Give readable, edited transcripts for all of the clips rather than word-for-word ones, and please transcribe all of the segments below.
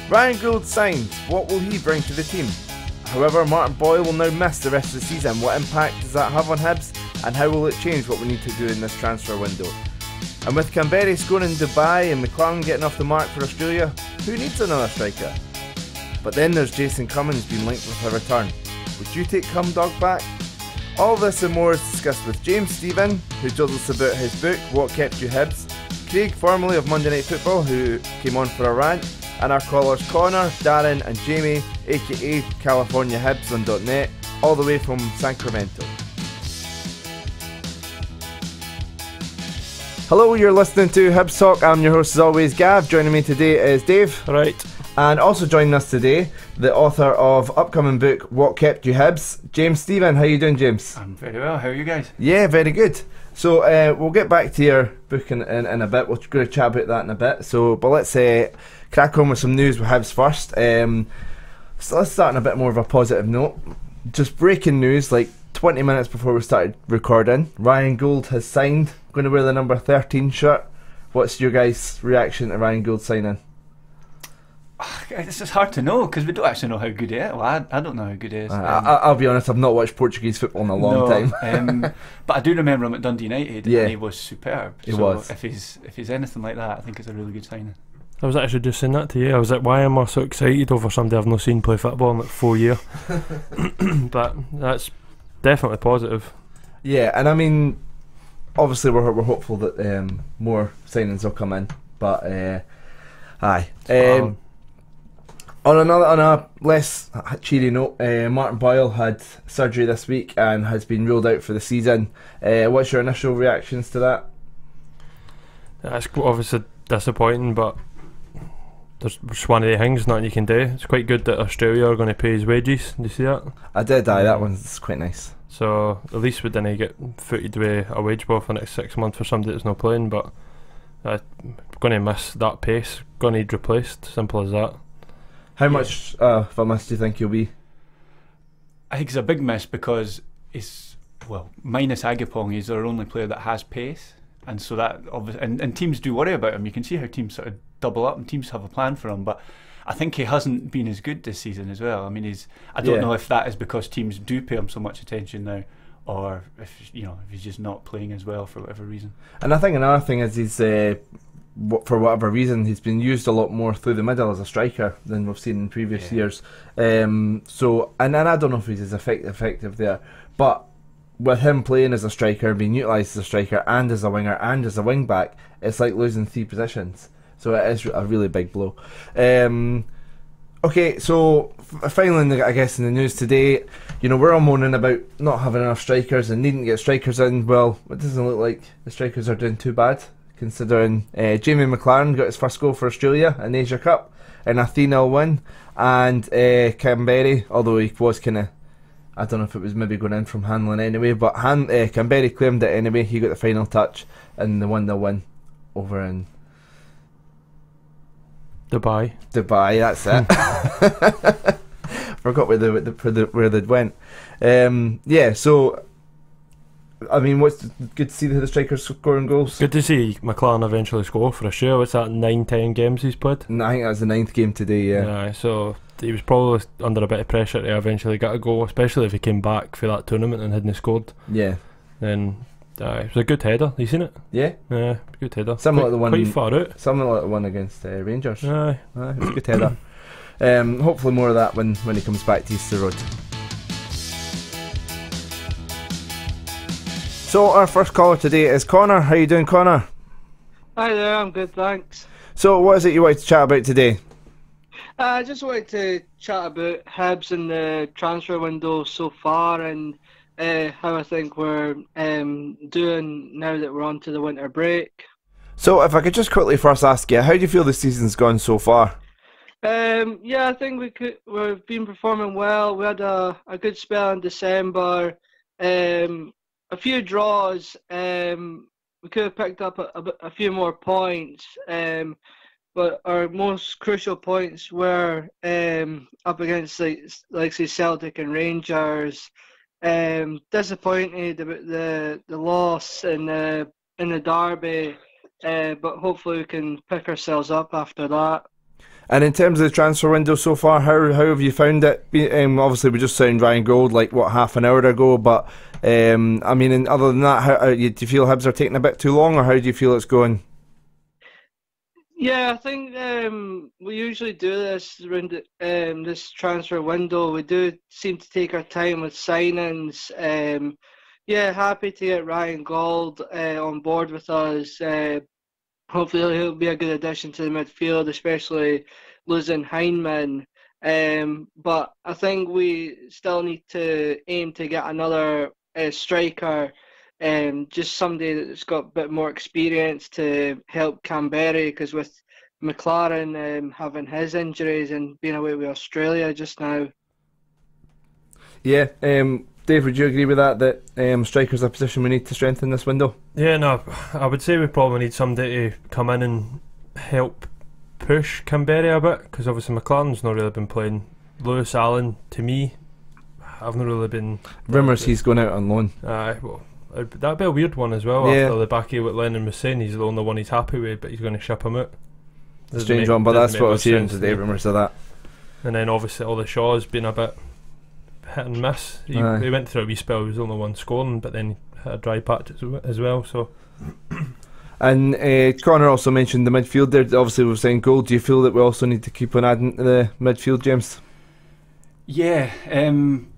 Ryan Gould signed. What will he bring to the team? However, Martin Boyle will now miss the rest of the season. What impact does that have on Hibs, and how will it change what we need to do in this transfer window? And with Kamberi scoring in Dubai and Maclaren getting off the mark for Australia, who needs another striker? But then there's Jason Cummings being linked with a return. Would you take Cumdog back? All this and more is discussed with James Stephen, who told us about his book, What Kept You Hibs, Craig, formerly of Monday Night Football, who came on for a rant, and our callers Connor, Darren and Jamie, aka California Hibs on .net, all the way from Sacramento. Hello, you're listening to Hibs Talk. I'm your host as always, Gav. Joining me today is Dave. Right. And also joining us today, the author of upcoming book, What Kept You Hibs, James Stephen. How you doing, James? I'm very well. How are you guys? Yeah, very good. So we'll get back to your book in a bit. We're going to chat about that in a bit. But let's crack on with some news with Hibs first. So let's start on a bit more of a positive note. Just breaking news, like 20 minutes before we started recording, Ryan Gould has signed, going to wear the number 13 shirt. What's your guys' reaction to Ryan Gould signing? It's just hard to know because we don't actually know how good he is. Well, I don't know how good he is. I'll be honest, I've not watched Portuguese football in a long time. But I do remember him at Dundee United, and he was superb. He was. If he's anything like that, I think it's a really good signing. I was actually just saying that to you. I was like, why am I so excited over somebody I've not seen play football in like 4 years? But that's definitely positive. Yeah, and I mean, obviously we're hopeful that more signings will come in. But aye. On a less cheery note, Martin Boyle had surgery this week and has been ruled out for the season. What's your initial reactions to that? That's obviously disappointing, but there's just one of the things, nothing you can do. It's quite good that Australia are going to pay his wages. Did you see that? I did, that one's quite nice. So at least we didn't get footed with a wage bill for the next 6 months for somebody that's not playing, but going to miss that pace, going to need replaced, simple as that. How much of a miss do you think he'll be? I think it's a big miss because minus Agapong, he's our only player that has pace, and so that obviously, and teams do worry about him. You can see how teams sort of double up and teams have a plan for him, but I think he hasn't been as good this season as well. I mean, I don't know if that is because teams do pay him so much attention now, or if he's just not playing as well for whatever reason. And I think another thing is he's for whatever reason he's been used a lot more through the middle as a striker than we've seen in previous years. So and I don't know if he's as effective there, but with him playing as a striker, being utilised as a striker and as a winger and as a wing back, it's like losing 3 positions. So it is a really big blow. Okay, so finally, I guess in the news today, we're all moaning about not having enough strikers and needing to get strikers in. Well, it doesn't look like the strikers are doing too bad, considering Jamie Maclaren got his first goal for Australia in the Asia Cup in a 3-0 win, and Kamberi, although he was kind of, I don't know if it was maybe going in from handling anyway, but Kamberi claimed it anyway. He got the final touch in the 1-0 win over in Dubai, that's it. Forgot where they went. So I mean, what's good to see the strikers scoring goals. Good to see McLaren eventually score for Australia. What's that, 9-10 games he's played? I think that was the 9th game today, yeah. So he was probably under a bit of pressure to eventually get a goal, especially if he came back for that tournament and hadn't scored. Yeah. Then it was a good header. You seen it? Yeah. Yeah, good header. Similar to the one, quite far out. Similar to the one against Rangers. Aye. It was a good header. Hopefully more of that when he comes back to Easter Road. So our first caller today is Connor. How you doing, Connor? Hi there, I'm good, thanks. So what is it you wanted to chat about today? I just wanted to chat about Hibs and the transfer window so far, and how I think we're doing now that we're on to the winter break. So if I could just quickly first ask you, how do you feel the season's gone so far? Yeah, I think we've been performing well. We had a good spell in December. A few draws. We could have picked up a few more points, but our most crucial points were up against like say Celtic and Rangers. Disappointed about the loss in the derby, but hopefully we can pick ourselves up after that. And in terms of the transfer window so far, how have you found it? Obviously, we just signed Ryan Gauld half an hour ago, but I mean, and other than that, do you feel Hibs are taking a bit too long, or how do you feel it's going? Yeah, I think we usually do this around this transfer window. We do seem to take our time with signings. Yeah, happy to get Ryan Gauld on board with us. Hopefully he'll be a good addition to the midfield, especially losing Heinemann. But I think we still need to aim to get another striker, just somebody that's got a bit more experience to help Kamberi, because with Maclaren having his injuries and being away with Australia just now. Yeah, Dave, would you agree with that striker's a position we need to strengthen this window? Yeah, no, I would say we probably need somebody to come in and help push Kamberi a bit, because obviously McLaren's not really been playing. Lewis Allen, to me, I've not really been... Rumours he's going out on loan. Well, that'd be a weird one as well, after the back of what Lennon was saying. He's the only one he's happy with, but he's going to ship him out. Strange one, but that's what I was hearing today, rumours of that. And then obviously all the Shaw's been a bit hit and miss. He went through a wee spell, he was the only one scoring, but then he hit a dry patch as well. So. And Connor also mentioned the midfield there. Obviously we're saying Gould. Do you feel that we also need to keep on adding to the midfield, James? Yeah,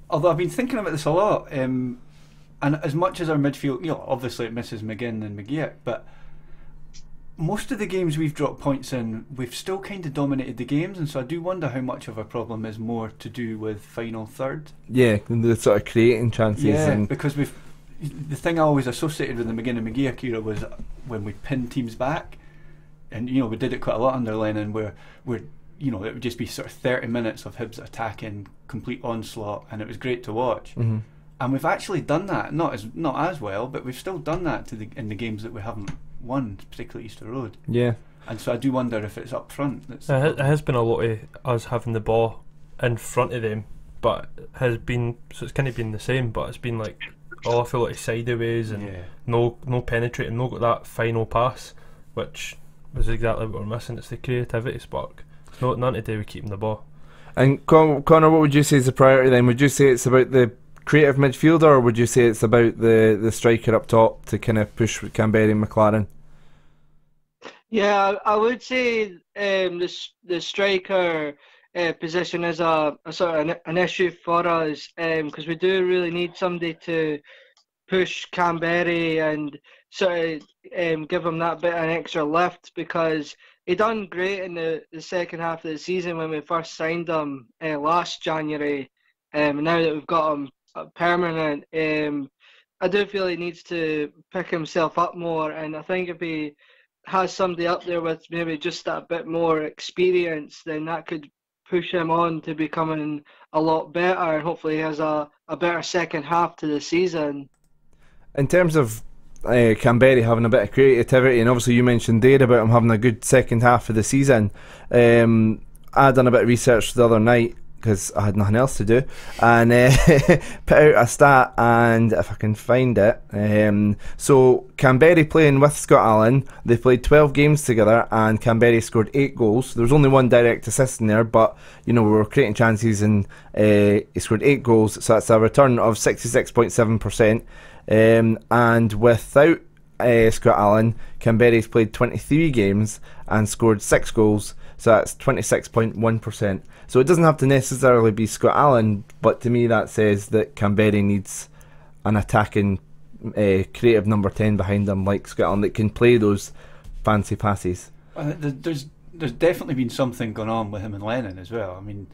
although I've been thinking about this a lot, and as much as our midfield, obviously it misses McGinn and McGeoch, but most of the games we've dropped points in, we've still kind of dominated the games, and so I do wonder how much of our problem is more to do with final third. Yeah, the sort of creating chances. Yeah, because the thing I always associated with the McGinn and McGeoch era was when we pinned teams back, and we did it quite a lot under Lennon, where it would just be sort of 30 minutes of Hibs attacking, complete onslaught, and it was great to watch. Mm-hmm. And we've actually done that, not as well, but we've still done that in the games that we haven't won, particularly Easter Road. Yeah. And so I do wonder if it's up front. It has been a lot of us having the ball in front of them, but it's kind of been the same, but it's been like all I feel like sideways and no penetrating, no got that final pass, which was exactly what we're missing. It's the creativity spark. It's none to do with keeping the ball. And Connor, what would you say is the priority then? Would you say it's about the creative midfielder, or would you say it's about the striker up top to kind of push with Kamberi and McLaren? Yeah, I would say the striker position is a sort of an issue for us, because we do really need somebody to push Kamberi and sort of give him that bit of an extra lift, because he done great in the second half of the season when we first signed him last January. Now that we've got him permanent, I do feel he needs to pick himself up more, and I think if he has somebody up there with maybe just that bit more experience, then that could push him on to becoming a lot better, and hopefully he has a better second half to the season. In terms of Kamberi having a bit of creativity, and obviously you mentioned there about him having a good second half of the season, I done a bit of research the other night because I had nothing else to do, and put out a stat, and if I can find it, so Kamberi playing with Scott Allen, they played 12 games together, and Kamberi scored 8 goals. There was only one direct assist in there, but we were creating chances, and he scored 8 goals, so that's a return of 66.7%. And without Scott Allen, Kamberi's played 23 games and scored 6 goals, so that's 26.1%. So it doesn't have to necessarily be Scott Allen, but to me that says that Kamberi needs an attacking creative number 10 behind him like Scott Allen that can play those fancy passes. There's definitely been something going on with him and Lennon as well. I mean,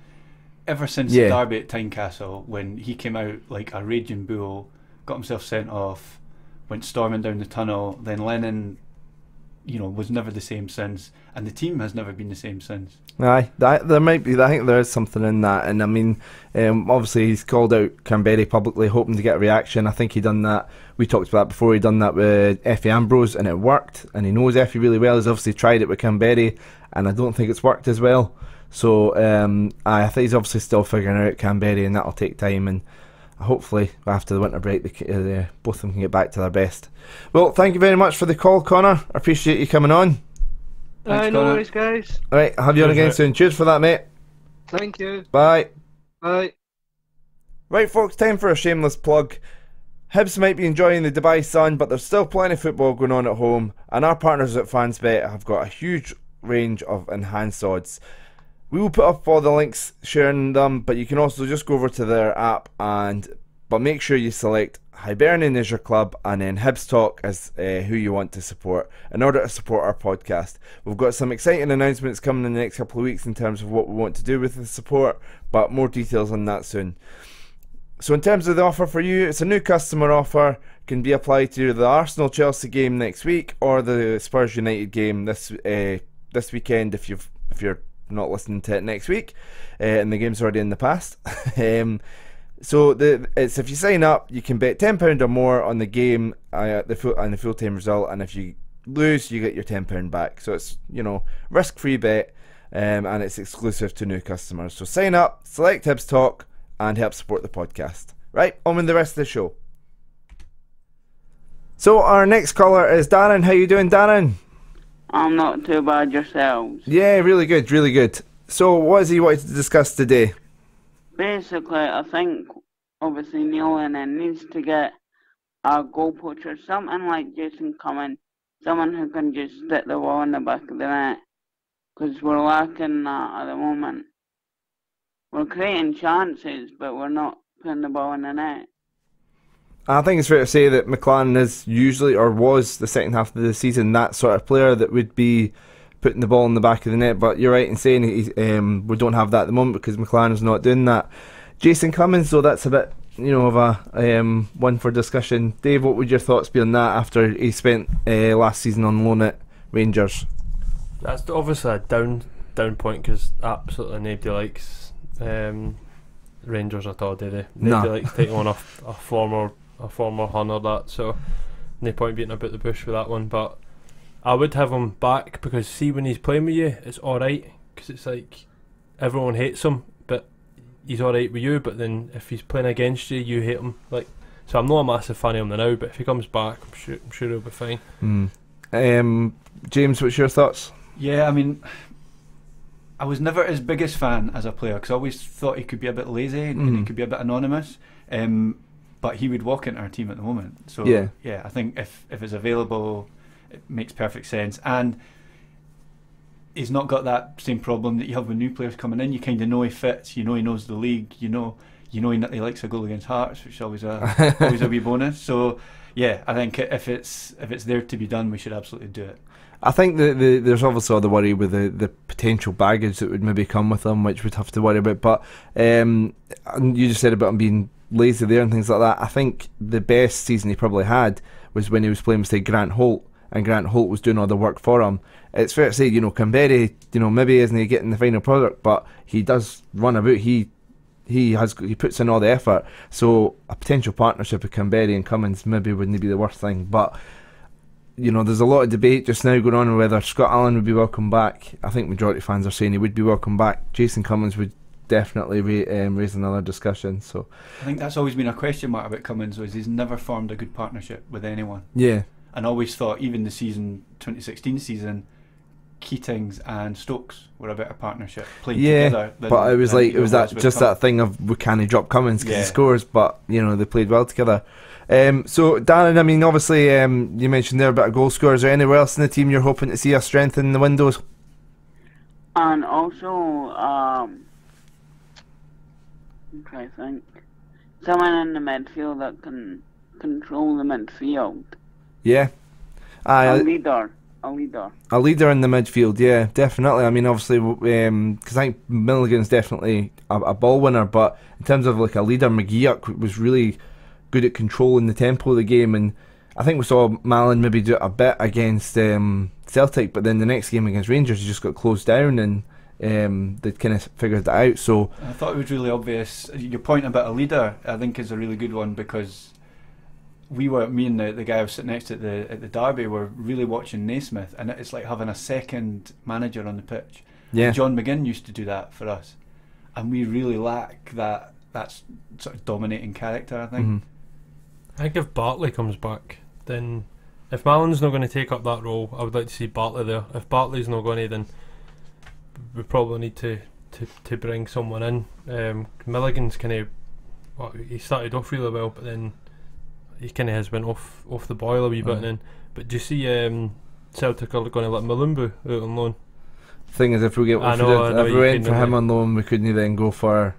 ever since the derby at Tynecastle, when he came out like a raging bull, got himself sent off, went storming down the tunnel, then Lennon was never the same since, and the team has never been the same since. Aye, there might be. I think there is something in that, and I mean, obviously he's called out Kamberi publicly, hoping to get a reaction. I think he done that. We talked about that before. He done that with Effie Ambrose, and it worked. And he knows Effie really well. He's obviously tried it with Kamberi, and I don't think it's worked as well. So I think he's obviously still figuring out Kamberi, and that'll take time. And hopefully after the winter break, both of them can get back to their best. Well, thank you very much for the call, Connor. I appreciate you coming on. Thanks, No Connor. worries, guys. Alright, have you on again soon. Cheers for that, mate. Thank you. Bye. Bye. Right, folks, time for a shameless plug. Hibs might be enjoying the Dubai sun, but there's still plenty of football going on at home, and our partners at FansBet have got a huge range of enhanced odds. We will put up all the links sharing them, but you can also just go over to their app but make sure you select Hibernian as your club and then Hibs Talk as who you want to support in order to support our podcast. We've got some exciting announcements coming in the next couple of weeks in terms of what we want to do with the support, but more details on that soon. So in terms of the offer for you, it's a new customer offer, can be applied to the Arsenal-Chelsea game next week or the Spurs-United game this weekend if you're not listening to it next week, and the game's already in the past. So it's if you sign up, you can bet £10 or more on the game, the full-time result, and if you lose, you get your £10 back. So it's risk-free bet, and it's exclusive to new customers. So sign up, select Hibs Talk, and help support the podcast. Right, on with the rest of the show. So our next caller is Darren. How you doing, Darren? I'm not too bad, yourselves. Yeah, really good, really good. So what is he wanted to discuss today? Basically, I think obviously Neil Lennon needs to get a goal poacher, something like Jason Cummings, someone who can just stick the ball in the back of the net, because we're lacking that at the moment. We're creating chances, but we're not putting the ball in the net. I think it's fair to say that Maclaren is usually, or was the second half of the season, that sort of player that would be putting the ball in the back of the net, but you're right in saying we don't have that at the moment because McLaren is not doing that. Jason Cummings, though, that's a bit of a one for discussion. Dave, what would your thoughts be on that after he spent last season on loan at Rangers? That's obviously a down point because absolutely nobody likes Rangers at all, do they? Nobody likes taking on a former Hun or that, so no point beating about the bush with that one. But I would have him back because see, when he's playing with you, it's alright because it's like everyone hates him, but he's alright with you. But then if he's playing against you, you hate him. So I'm not a massive fan of him now, but if he comes back, I'm sure he'll be fine. James, what's your thoughts? Yeah, I mean, I was never his biggest fan as a player because I always thought he could be a bit lazy and he could be a bit anonymous. But he would walk into our team at the moment. So yeah, I think if it's available, it makes perfect sense. And he's not got that same problem that you have with new players coming in. You kind of know he fits. He knows the league. You know he likes a goal against Hearts, which is always a wee bonus. So yeah, I think if it's there to be done, we should absolutely do it. I think there's obviously the worry with the potential baggage that would maybe come with him, which we'd have to worry about. But you just said about him being lazy there and things like that. I think the best season he probably had was when he was playing with, say, Grant Holt, and Grant Holt was doing all the work for him. It's fair to say, Kamberi, maybe isn't getting the final product, but he does run about. He puts in all the effort. So a potential partnership with Kamberi and Cummings maybe wouldn't be the worst thing. But there's a lot of debate just now going on whether Scott Allen would be welcome back. I think majority of fans are saying he would be welcome back. Jason Cummings would definitely raise another discussion. So I think that's always been a question mark about Cummings, was he's never formed a good partnership with anyone. Yeah. And always thought even the 2016 season, Keatings and Stokes were a better partnership playing together. But it was that thing of we can't drop Cummings because he scores, but they played well together. So Darren, I mean, obviously you mentioned there about a goal scorer. Is there anywhere else in the team you're hoping to see a strength in the windows? And also, I'm trying to think, someone in the midfield that can control the midfield. Yeah. A leader in the midfield, yeah, definitely. I mean, obviously, because I think Milligan's definitely a ball winner, but in terms of like a leader, McGeoch was really good at controlling the tempo of the game, and I think we saw Malin maybe do it a bit against Celtic, but then the next game against Rangers, he just got closed down, and they kind of figured that out. So I thought it was really obvious. Your point about a leader, I think, is a really good one, because me and the guy I was sitting next to at the derby were really watching Naismith, and it's like having a second manager on the pitch. Yeah. John McGinn used to do that for us, and we really lack that sort of dominating character, I think. I think if Bartley comes back, then if Mallon's not going to take up that role, I would like to see Bartley there. If Bartley's not going to, then we probably need to bring someone in. Milligan's kind of, well, he started off really well, but then he kind of has went off the boil a wee bit. But do you see Celtic are going to let Malumbu out on loan? Thing is, if we went for him on loan, we couldn't then go for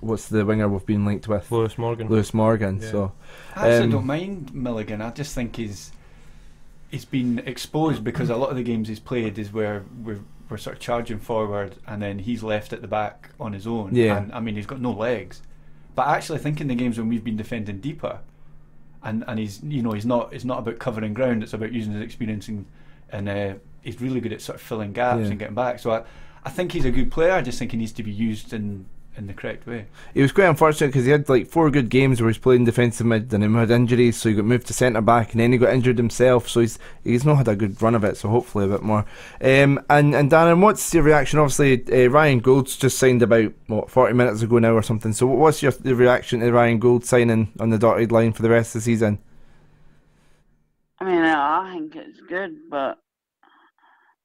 what's the winger we've been linked with? Lewis Morgan. Yeah. So I actually don't mind Milligan. I just think he's been exposed because a lot of the games he's played is where we're sort of charging forward and then he's left at the back on his own. Yeah. And I mean, he's got no legs. But I actually think in the games when we've been defending deeper, and he's it's not about covering ground. It's about using his experience and he's really good at sort of filling gaps and getting back. So I think he's a good player. I just think he needs to be used in the correct way. He was quite unfortunate because he had like 4 good games where he's playing defensive mid and he had injuries, so he got moved to centre back and then he got injured himself, so he's not had a good run of it, so hopefully a bit more. And Darren, what's your reaction? Obviously Ryan Gould's just signed about 40 minutes ago now or something, so what's your reaction to Ryan Gould signing on the dotted line for the rest of the season? I mean, I think it's good, but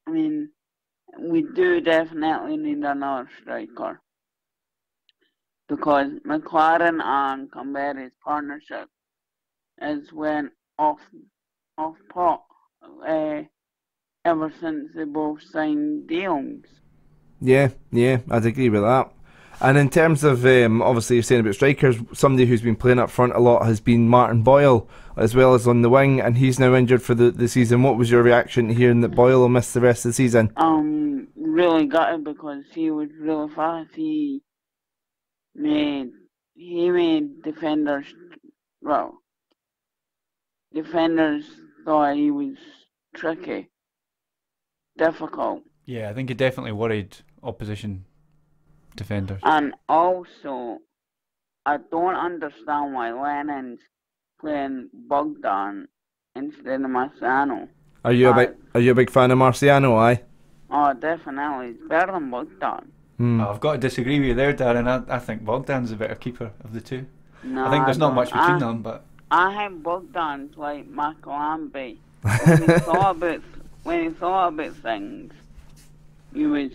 I mean, we do definitely need another striker. Because Maclaren and Kamberi's partnership has went off pot ever since they both signed deals. Yeah, I'd agree with that. And in terms of obviously you're saying about strikers, somebody who's been playing up front a lot has been Martin Boyle, as well as on the wing, and he's now injured for the season. What was your reaction to hearing that Boyle will miss the rest of the season? Really gutted because he was really fast. He made defenders thought he was tricky, difficult. Yeah, I think he definitely worried opposition defenders. And also, I don't understand why Lennon's playing Bogdan instead of Marciano. Are you a big fan of Marciano? Aye. Oh, definitely, it's better than Bogdan. I've got to disagree with you there, Darren. I think Bogdan's the better keeper of the two. No, I think there's not much between them, but I think Bogdan's like Maclaren. When he thought about things, he was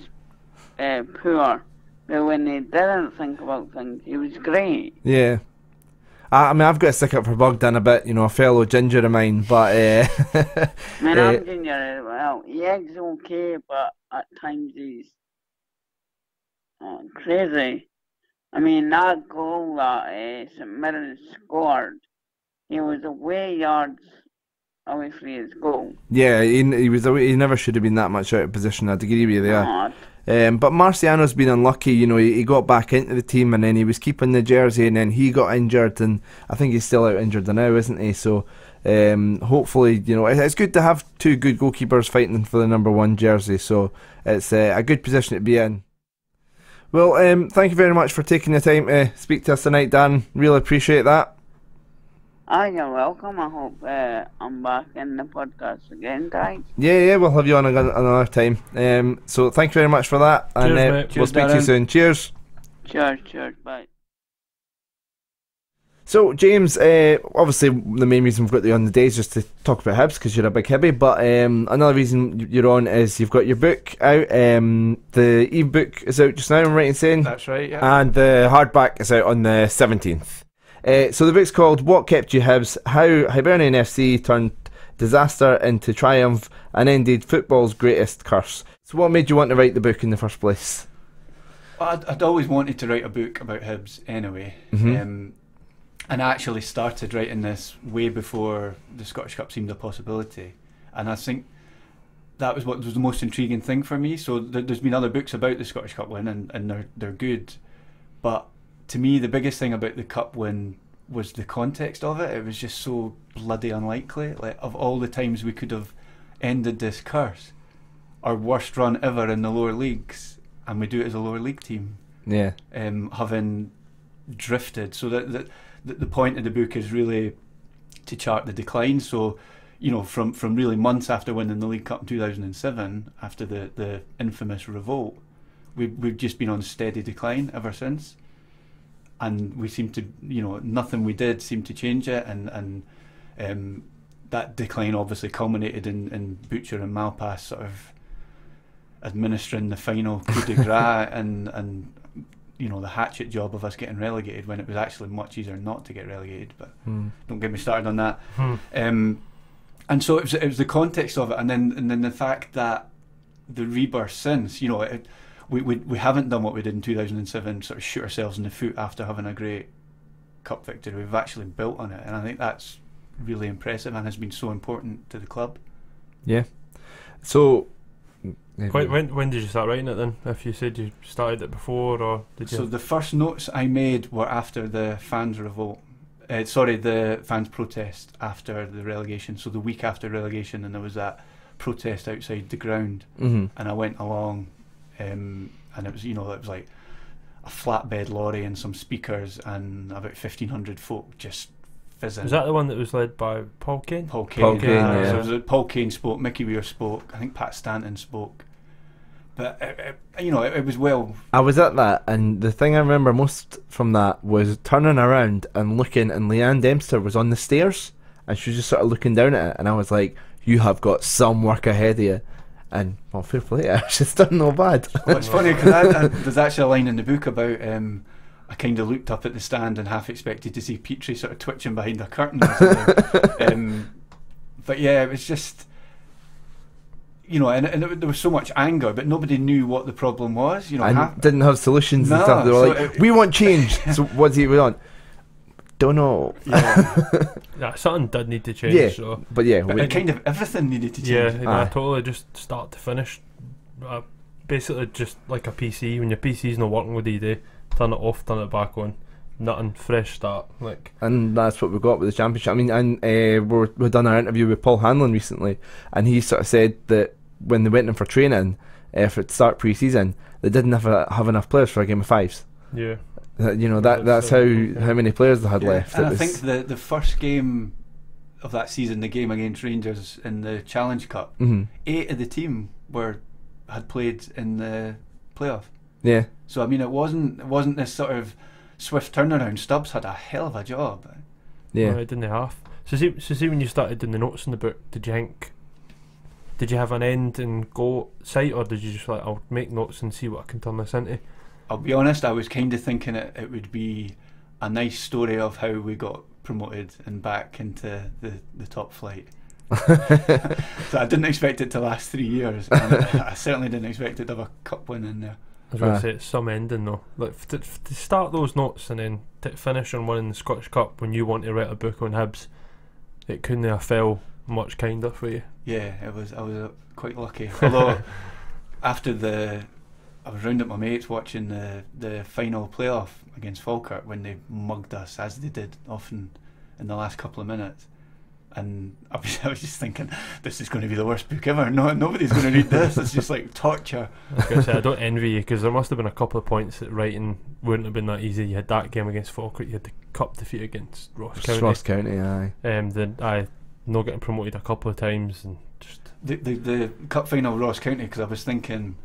poor. But when he didn't think about things, he was great. Yeah. I mean, I've got to stick up for Bogdan a bit, a fellow ginger of mine, but I mean, I'm ginger as well. He's okay, but at times he's crazy. I mean, that goal that St Mirren scored, he was away yards away from his goal. Yeah, he was away. He never should have been that much out of position. I'd agree with you there. But Marciano's been unlucky. He got back into the team and then he was keeping the jersey and then he got injured, and I think he's still out injured now, isn't he? So hopefully, it's good to have 2 good goalkeepers fighting for the number 1 jersey. So it's a good position to be in. Well, thank you very much for taking the time to speak to us tonight, Dan. Really appreciate that. You're welcome. I hope I'm back in the podcast again, guys. Yeah, we'll have you on another time. So thank you very much for that. Cheers, and mate. We'll speak to you soon. Cheers. Cheers, bye. So, James, obviously the main reason we've got you on the day is just to talk about Hibs because you're a big Hibby, but another reason you're on is you've got your book out. The e-book is out just now, I'm right in saying? That's right, yeah. And the hardback is out on the 17th. So the book's called What Kept You Hibs? How Hibernian FC Turned Disaster into Triumph and Ended Football's Greatest Curse. So what made you want to write the book in the first place? I'd always wanted to write a book about Hibs anyway. Mm-hmm. And I actually started writing this way before the Scottish Cup seemed a possibility. And I think that was what was the most intriguing thing for me. So there's been other books about the Scottish Cup win and they're good. But to me, the biggest thing about the Cup win was the context of it. It was just so bloody unlikely. Like, of all the times we could have ended this curse, our worst run ever in the lower leagues, and we do it as a lower league team. Yeah. Having drifted. So that the point of the book is really to chart the decline. So, from really months after winning the League Cup in 2007, after the infamous revolt, we've just been on steady decline ever since. And we seem to, nothing we did seemed to change it. And that decline obviously culminated in Butcher and Malpass sort of administering the final coup de grace and you know, the hatchet job of us getting relegated when it was actually much easier not to get relegated. But don't get me started on that. And so it was the context of it, and then the fact that the rebirth since, you know, we haven't done what we did in 2007, sort of shoot ourselves in the foot after having a great cup victory. We've actually built on it, and I think that's really impressive and has been so important to the club. Yeah. So when did you start writing it then? If you said you started it before, or did you? So the first notes I made were after the fans revolt. The fans protest after the relegation. So the week after relegation, and there was that protest outside the ground, and I went along, and it was, you know, it was like a flatbed lorry and some speakers and about 1,500 folk just fizzing. Was that the one that was led by Paul Kane? Paul Kane, Paul Kane, yeah. So it was, Paul Kane spoke, Mickey Weir spoke, I think Pat Stanton spoke. But it was well. I was at that, and the thing I remember most from that was turning around and looking, and Leanne Dempster was on the stairs, and she was just sort of looking down at it, and I was like, "You have got some work ahead of you." And well, fair play, she's done no bad. Well, it's funny because there's actually a line in the book about I kind of looked up at the stand and half expected to see Petrie sort of twitching behind a curtain. But yeah, it was just. You know, and there was so much anger, but nobody knew what the problem was. You know, and didn't have solutions and stuff. They were like, "We want change." So what's he want? Don't know. Yeah, something did need to change. Yeah, so. but yeah, but kind of everything needed to change. Yeah, totally. Just start to finish. Basically, just like a PC. When your PC's not working, what do you do? Turn it off, turn it back on. Nothing, fresh start. Like, and that's what we got with the championship. I mean, and we've done our interview with Paul Hanlon recently, and he sort of said that when they went in for training for the start pre-season, they didn't have enough players for a game of fives. Yeah, you know, that's how many players they had left. And I think the first game of that season, the game against Rangers in the Challenge Cup, 8 of the team had played in the playoff. Yeah. So I mean, it wasn't this sort of swift turnaround. Stubbs had a hell of a job. Yeah, well, didn't they half? So see, when you started doing the notes in the book, did you have an end and go sight, or did you just like, I'll make notes and see what I can turn this into? I'll be honest, I was kind of thinking it would be a nice story of how we got promoted and back into the top flight. So I didn't expect it to last 3 years, and I certainly didn't expect it to have a cup win in there. I was going to say, it's some ending though. Like to start those notes and then to finish on winning the Scottish Cup when you want to write a book on Hibs, it couldn't have fell much kinder for you. Yeah, I was quite lucky. Although after I was round at my mates watching the final playoff against Falkirk when they mugged us, as they did often in the last couple of minutes. And I was just thinking, this is going to be the worst book ever. No, nobody's going to read this. It's just like torture. I was going to say, I don't envy you, because there must have been a couple of points that writing wouldn't have been that easy. You had that game against Falkirk, you had the cup defeat against Ross County. Ross County, aye. Then I not getting promoted a couple of times, and just the cup final Ross County, because I was thinking,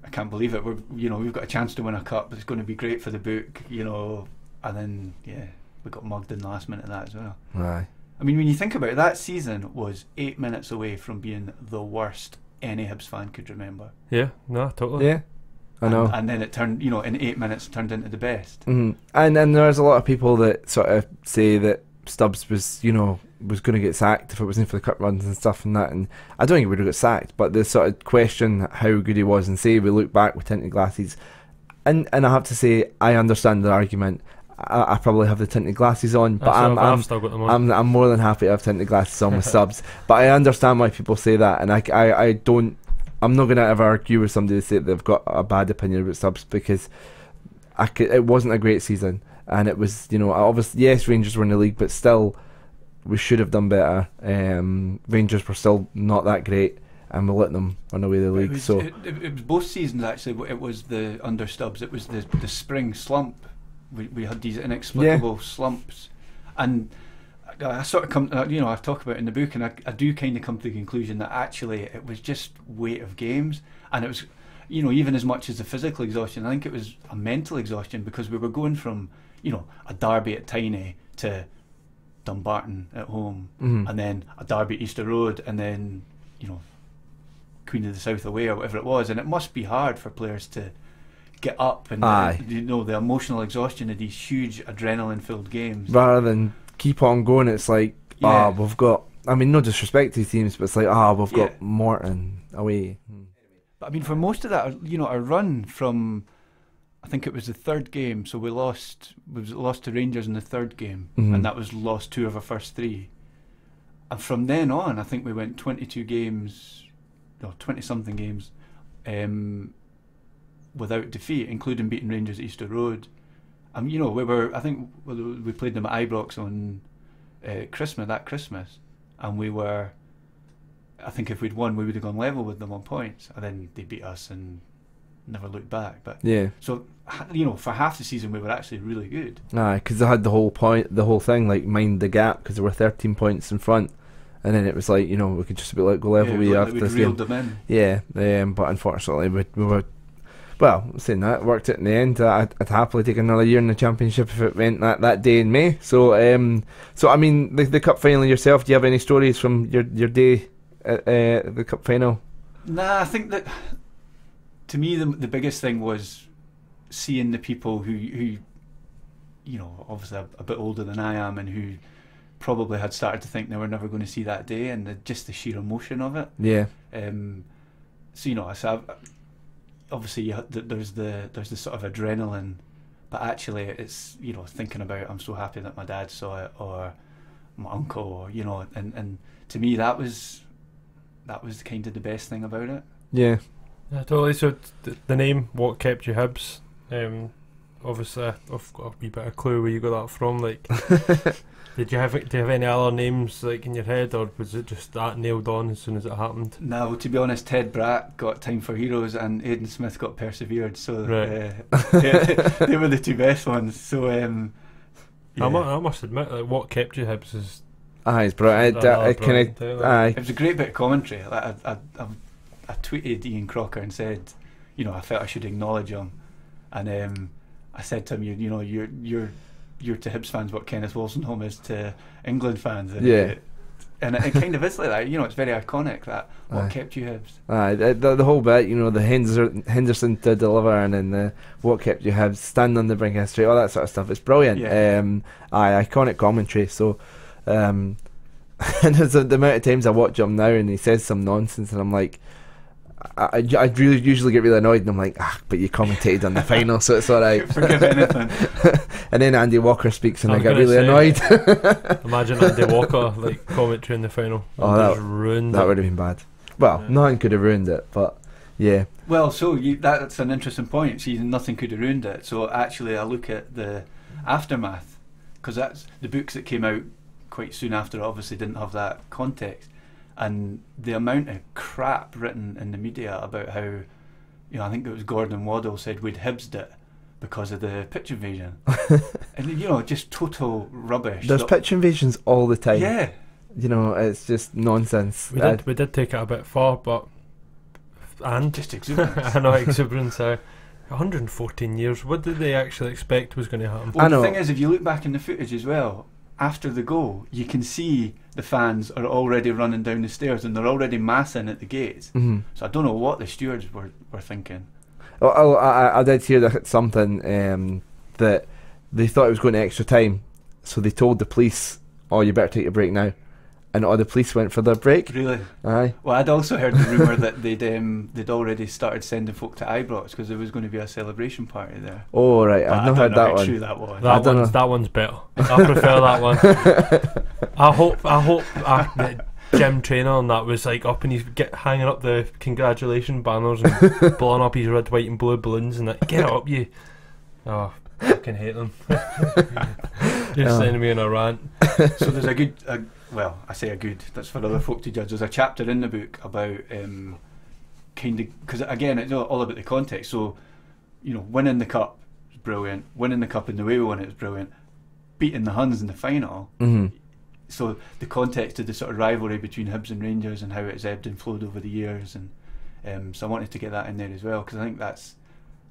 I can't believe it. We've got a chance to win a cup. It's going to be great for the book, and then we got mugged in the last minute of that as well. Aye. I mean, when you think about it, that season was 8 minutes away from being the worst any Hibs fan could remember. Yeah, no, totally. Yeah, I know. And then it turned, in 8 minutes, it turned into the best. Mm-hmm. And there's a lot of people that sort of say that Stubbs was going to get sacked if it wasn't for the cup runs and stuff and that. And I don't think he would have got sacked, but they sort of question how good he was and say we look back with tinted glasses. And I have to say, I understand the argument. I probably have the tinted glasses on, but I'm still got them on. I'm more than happy to have tinted glasses on with Stubbs. But I understand why people say that, and I'm not going to ever argue with somebody to say that they've got a bad opinion about Stubbs, because it wasn't a great season, and it was, obviously, yes, Rangers were in the league, but still we should have done better. Rangers were still not that great, and we let them run away the league. It was both seasons actually. It was the under Stubbs. It was the spring slump. We had these inexplicable slumps, and I sort of come, I've talked about it in the book, and I do kind of come to the conclusion that actually it was just weight of games, and it was, even as much as the physical exhaustion, I think it was a mental exhaustion, because we were going from, a derby at Tyney to Dumbarton at home, Mhm. and then a derby at Easter Road, and then Queen of the South away or whatever it was, and it must be hard for players to get up and Aye. the emotional exhaustion of these huge adrenaline-filled games. Rather than keep on going, it's like, Yeah. we've got. I mean, no disrespect to teams, but it's like, we've Yeah. got Morton away. But I mean, for most of that, our run from, I think it was the third game, so we lost to Rangers in the third game, Mhm. and that was lost 2 of our first 3. And from then on, I think we went 22 games, 20-something games, without defeat, including beating Rangers at Easter Road. And I think we played them at Ibrox on Christmas, and we were, I think if we'd won, we would have gone level with them on points, and then they beat us and never looked back. But Yeah. so for half the season we were actually really good. Because they had the whole thing, like, mind the gap, because they were 13 points in front, and then it was like, we could just about like go level with you after we'd this reeled game. them in. Yeah, but unfortunately we were. Well, saying that, worked it in the end. I'd happily take another year in the championship if it meant that day in May. So I mean, the cup final yourself. Do you have any stories from your day at the cup final? Nah, I think that to me the biggest thing was seeing the people who obviously a bit older than I am, and who probably had started to think they were never going to see that day, and just the sheer emotion of it. Yeah. Obviously there's the sort of adrenaline, but actually it's thinking about, I'm so happy that my dad saw it, or my uncle, or and to me that was kind of the best thing about it. Yeah. Yeah, totally. So the name, What Kept You Hibs, obviously I've got a wee bit of clue where you got that from. Like, do you have any other names like in your head, or was it just that nailed on as soon as it happened? No, to be honest, Ted Bratt got Time for Heroes and Aidan Smith got Persevered, so Right. they were the 2 best ones. So yeah. I must admit, like, What Kept You Hibs is It's brilliant. brilliant, It was a great bit of commentary. Like, I tweeted Ian Crocker and said, I felt I should acknowledge him, and I said to him, you're to Hibs fans what Kenneth Wolstenholme is to England fans. And Yeah. And it kind of is like that. It's very iconic, that What Aye. Kept You Hibs. The whole bit, the Henderson to deliver, and then the What Kept You Hibs, stand on the brink of history, all that sort of stuff. It's brilliant. Yeah. Iconic commentary. So, and there's the amount of times I watch him now, and he says some nonsense, and I'm like, I really usually get really annoyed, and I'm like, but you commentated on the final, so it's alright. Forgive anything. And then Andy Walker speaks, and I was get gonna really say, annoyed. Imagine Andy Walker like commentary in the final. Oh, Just ruined that it. would have been bad. Well, Yeah. nothing could have ruined it, but yeah. Well, so that's an interesting point. See, nothing could have ruined it. So actually, I look at the aftermath, because that's the books that came out quite soon after. Obviously, didn't have that context, and the amount of crap written in the media about how, I think it was Gordon Waddell said we'd Hibsed it because of the pitch invasion, and just total rubbish. There's pitch invasions all the time. Yeah. It's just nonsense. We did take it a bit far, but Just exuberance. I know, exuberance. 114 years. What did they actually expect was going to happen? Well, I know. the thing is, if you look back in the footage as well, after the goal, you can see the fans are already running down the stairs and they're already massing at the gates. Mm-hmm. So I don't know what the stewards were thinking. Well, I did hear that something that they thought it was going to extra time, so they told the police, you better take a break now. And all the police went for their break. Really? Aye. Well, I'd also heard the rumour that they'd already started sending folk to Ibrox because there was going to be a celebration party there. Oh, right. But I've I not don't heard know that how one. true that was. That one's better. I prefer that one. I hope that Jim Traynor and that was like up, and he's hanging up the congratulation banners and blowing up his red, white and blue balloons and that. Get it up, you. Oh, I fucking hate them. Just sending me on a rant. So there's a good, well, I say a good, that's for other folk to judge. There's a chapter in the book about kind of, because again, it's all about the context. So, winning the cup is brilliant. Winning the cup in the way we won it is brilliant. Beating the Huns in the final. Mm-hmm. So the context of the sort of rivalry between Hibs and Rangers and how it's ebbed and flowed over the years, and so I wanted to get that in there as well, because I think that's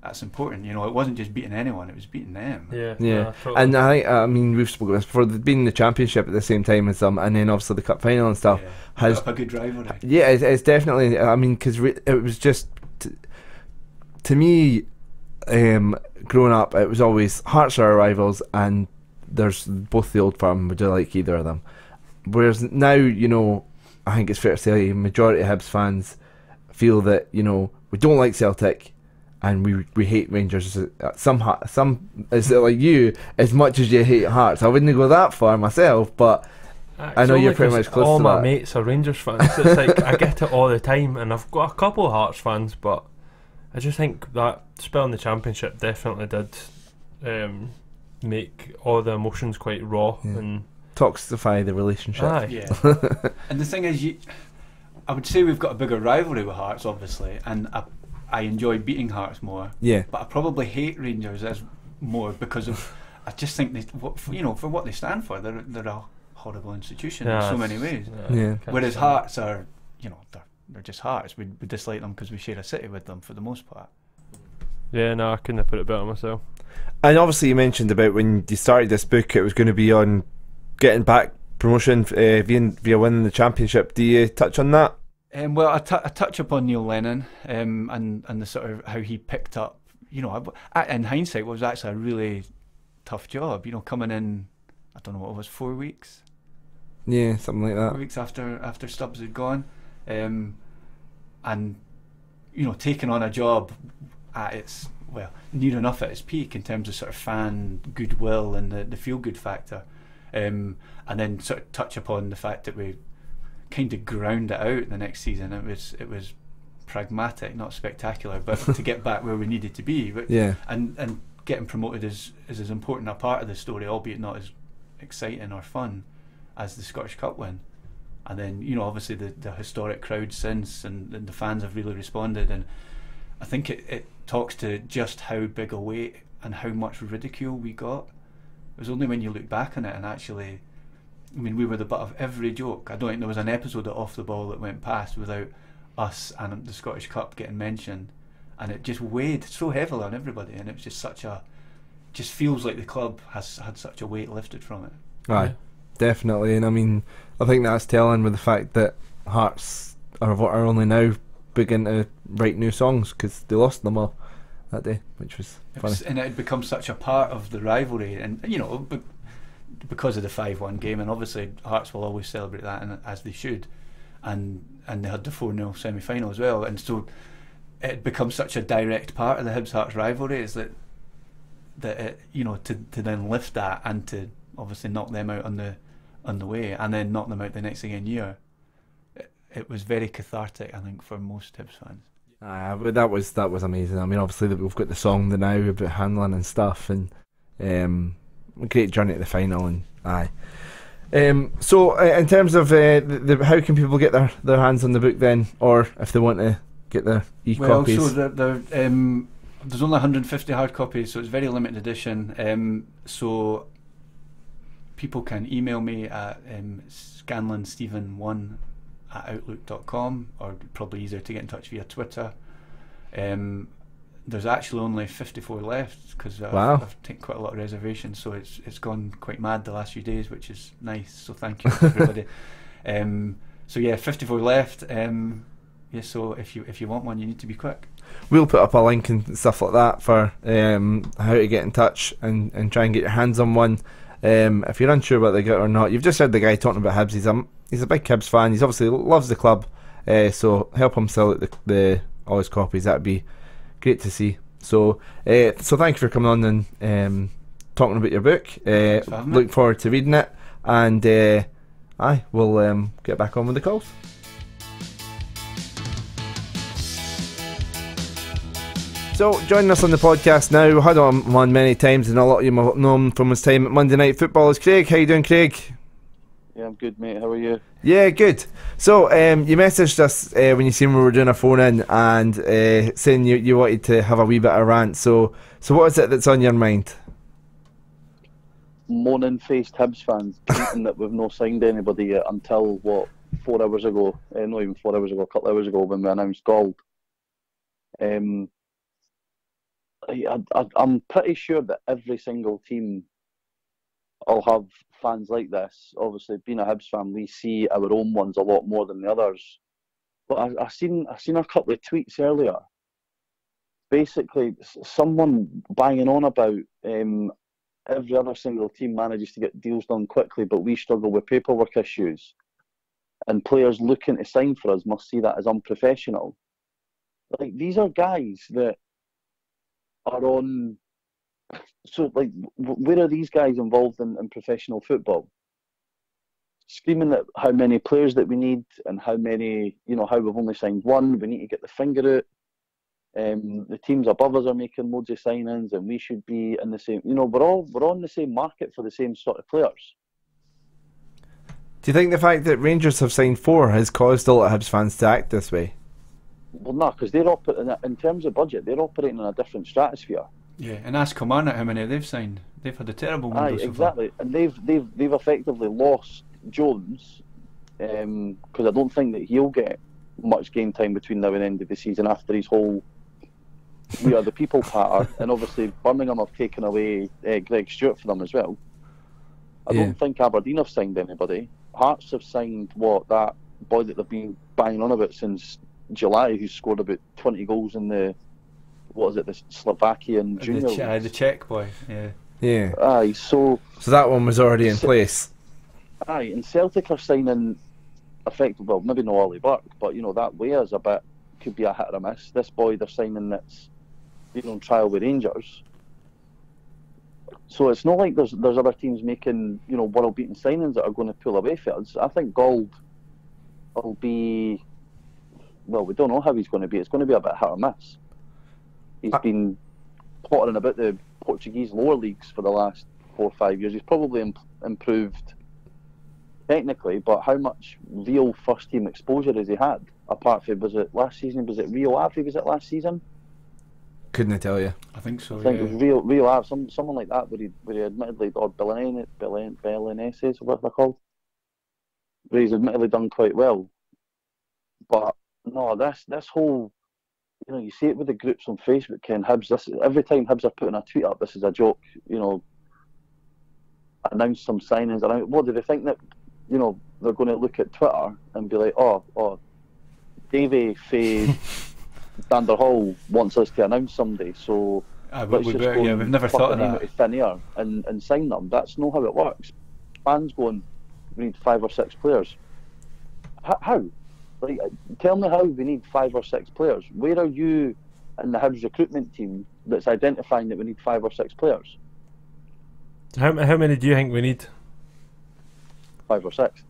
that's important. You know, it wasn't just beating anyone; it was beating them. Yeah. Totally. And I mean, we've spoken about this before. Being in the championship at the same time as them, and then obviously the cup final and stuff has a good rivalry. Yeah, it's definitely. I mean, because it was just to me, growing up, it was always Hearts are our rivals, and there's both the Old Firm. Would you like either of them? Whereas now, you know, I think it's fair to say majority of Hibs fans feel that, you know, we don't like Celtic and we hate Rangers. Some is it like you, as much as you hate Hearts. I wouldn't go that far myself, but I know you're pretty much close all to my that. mates are Rangers fans. It's like I get it all the time, and I've got a couple of Hearts fans, but I just think that spell in the Championship definitely did make all the emotions quite raw and toxify the relationship. Aye. Yeah. And the thing is, I would say we've got a bigger rivalry with Hearts, obviously, and I enjoy beating Hearts more. Yeah. But I probably hate Rangers as more because of I just think for what they stand for, they're a horrible institution in so many ways. Yeah. Whereas Hearts are, you know, they're just Hearts. We dislike them because we share a city with them for the most part. Yeah, no, I couldn't have put it better myself. And obviously you mentioned about when you started this book, it was going to be on getting back promotion via winning the championship. Do you touch on that? Well, I touch upon Neil Lennon and the sort of how he picked up. You know, in hindsight, it was actually a really tough job. You know, coming in, I don't know what it was, 4 weeks. Yeah, something like that. 4 weeks after Stubbs had gone, and you know, taking on a job at its near enough at its peak in terms of sort of fan goodwill and the feel good factor, and then sort of touch upon the fact that we kind of ground it out the next season. It was pragmatic, not spectacular, but to get back where we needed to be. Yeah. And getting promoted is as important a part of the story, albeit not as exciting or fun as the Scottish Cup win. And then, you know, obviously the historic crowd since, and the fans have really responded, and I think it talks to just how big a weight and how much ridicule we got. It was only when you look back on it and actually, I mean, we were the butt of every joke. I don't think there was an episode of Off the Ball that went past without us and the Scottish Cup getting mentioned, and it just weighed so heavily on everybody, and it was just just feels like the club has had such a weight lifted from it. Aye, definitely. And I mean, I think that's telling with the fact that Hearts are only now beginning to write new songs because they lost them all that day, which was funny. And it had become such a part of the rivalry, and you know, because of the 5-1 game, and obviously Hearts will always celebrate that, and as they should, and they had the 4-0 semi-final as well, and so it had become such a direct part of the Hibs-Hearts rivalry, is that it, you know, to then lift that and to obviously knock them out on the way, and then knock them out the next again year, it was very cathartic, I think, for most Hibs fans. But that was amazing. I mean, obviously we've got the song now about handling and stuff, and a great journey to the final, and aye. So in terms of how can people get their hands on the book then, or if they want to get their e-copies? Well, so there's only 150 hard copies, so it's very limited edition. So people can email me at scanlanstephen1@outlook.com, or probably easier to get in touch via Twitter. There's actually only 54 left because I've taken quite a lot of reservations, so it's gone quite mad the last few days, which is nice. So thank you to everybody. So yeah, 54 left. Yeah, so if you want one, you need to be quick. We'll put up a link and stuff like that for how to get in touch and try and get your hands on one. If you're unsure whether they get it or not, you've just heard the guy talking about Hibs. He's a big Hibs fan. He's obviously loves the club. So help him sell out all his copies. That'd be great to see. So thank you for coming on and talking about your book. Look forward to reading it, and we'll get back on with the calls. So joining us on the podcast now, we had him on many times, and a lot of you might have known him from his time at Monday Night Football, is Craig. How you doing, Craig? Yeah, I'm good, mate. How are you? Yeah, good. So you messaged us when you seen we were doing a phone in, and saying you wanted to have a wee bit of rant. So what is it that's on your mind? Moaning-faced Hibs fans thinking that we've not signed anybody yet until 4 hours ago? Not even 4 hours ago, a couple of hours ago when we announced Gauld. I'm pretty sure that every single team will have fans like this. Obviously, being a Hibs fan, we see our own ones a lot more than the others. But I seen a couple of tweets earlier. Basically, someone banging on about every other single team manages to get deals done quickly, but we struggle with paperwork issues. And players looking to sign for us must see that as unprofessional. Like, these are guys that are on. So, like, where are these guys involved in professional football? Screaming at how many players that we need and how many, how we've only signed one. We need to get the finger out. The teams above us are making loads of signings, and we should be in the same. We're all in the same market for the same sort of players. Do you think the fact that Rangers have signed 4 has caused a lot of Hibs fans to act this way? Well, no, because they're in terms of budget, they're operating in a different stratosphere. Yeah, and ask Kilmarnock how many they've signed. They've had a terrible window so exactly, far. And they've effectively lost Jones, because I don't think that he'll get much game time between now and the end of the season after his whole "we are the people" patter. And obviously Birmingham have taken away Greg Stewart for them as well. I don't think Aberdeen have signed anybody. Hearts have signed that boy that they've been banging on about since July, who scored about 20 goals in the Slovakian junior league. The Czech boy, yeah. Yeah. Aye, so that one was already in place. Aye, and Celtic are signing effective. Well, maybe not Ollie Burke, but that way is could be a hit or a miss. This boy they're signing that's on trial with Rangers. So it's not like there's other teams making world-beating signings that are going to pull away for us. I think Gauld will be. Well, we don't know how he's going to be. It's going to be a bit hit or miss. He's been pottering about the Portuguese lower leagues for the last 4 or 5 years. He's probably improved technically, but how much real first-team exposure has he had? Apart from, was it last season? Was it Rio Ave? Was it last season? Couldn't I tell you? I think so. I think it was Rio Ave, someone like that, where he admittedly, or Belenenses, or what they're called, where he's admittedly done quite well. But no, this whole, you see it with the groups on Facebook, Ken, Hibs. Every time Hibs are putting a tweet up, this is a joke. Announce some signings. What do they think that? They're going to look at Twitter and be like, oh, Davey Faye Dander Hall wants us to announce somebody, so we've never thought of that. Thin air and sign them. That's not how it works. Fans going, we need 5 or 6 players. How? Like, tell me how we need 5 or 6 players. Where are you in the Hibs recruitment team that's identifying that we need 5 or 6 players? How many do you think we need? 5 or 6.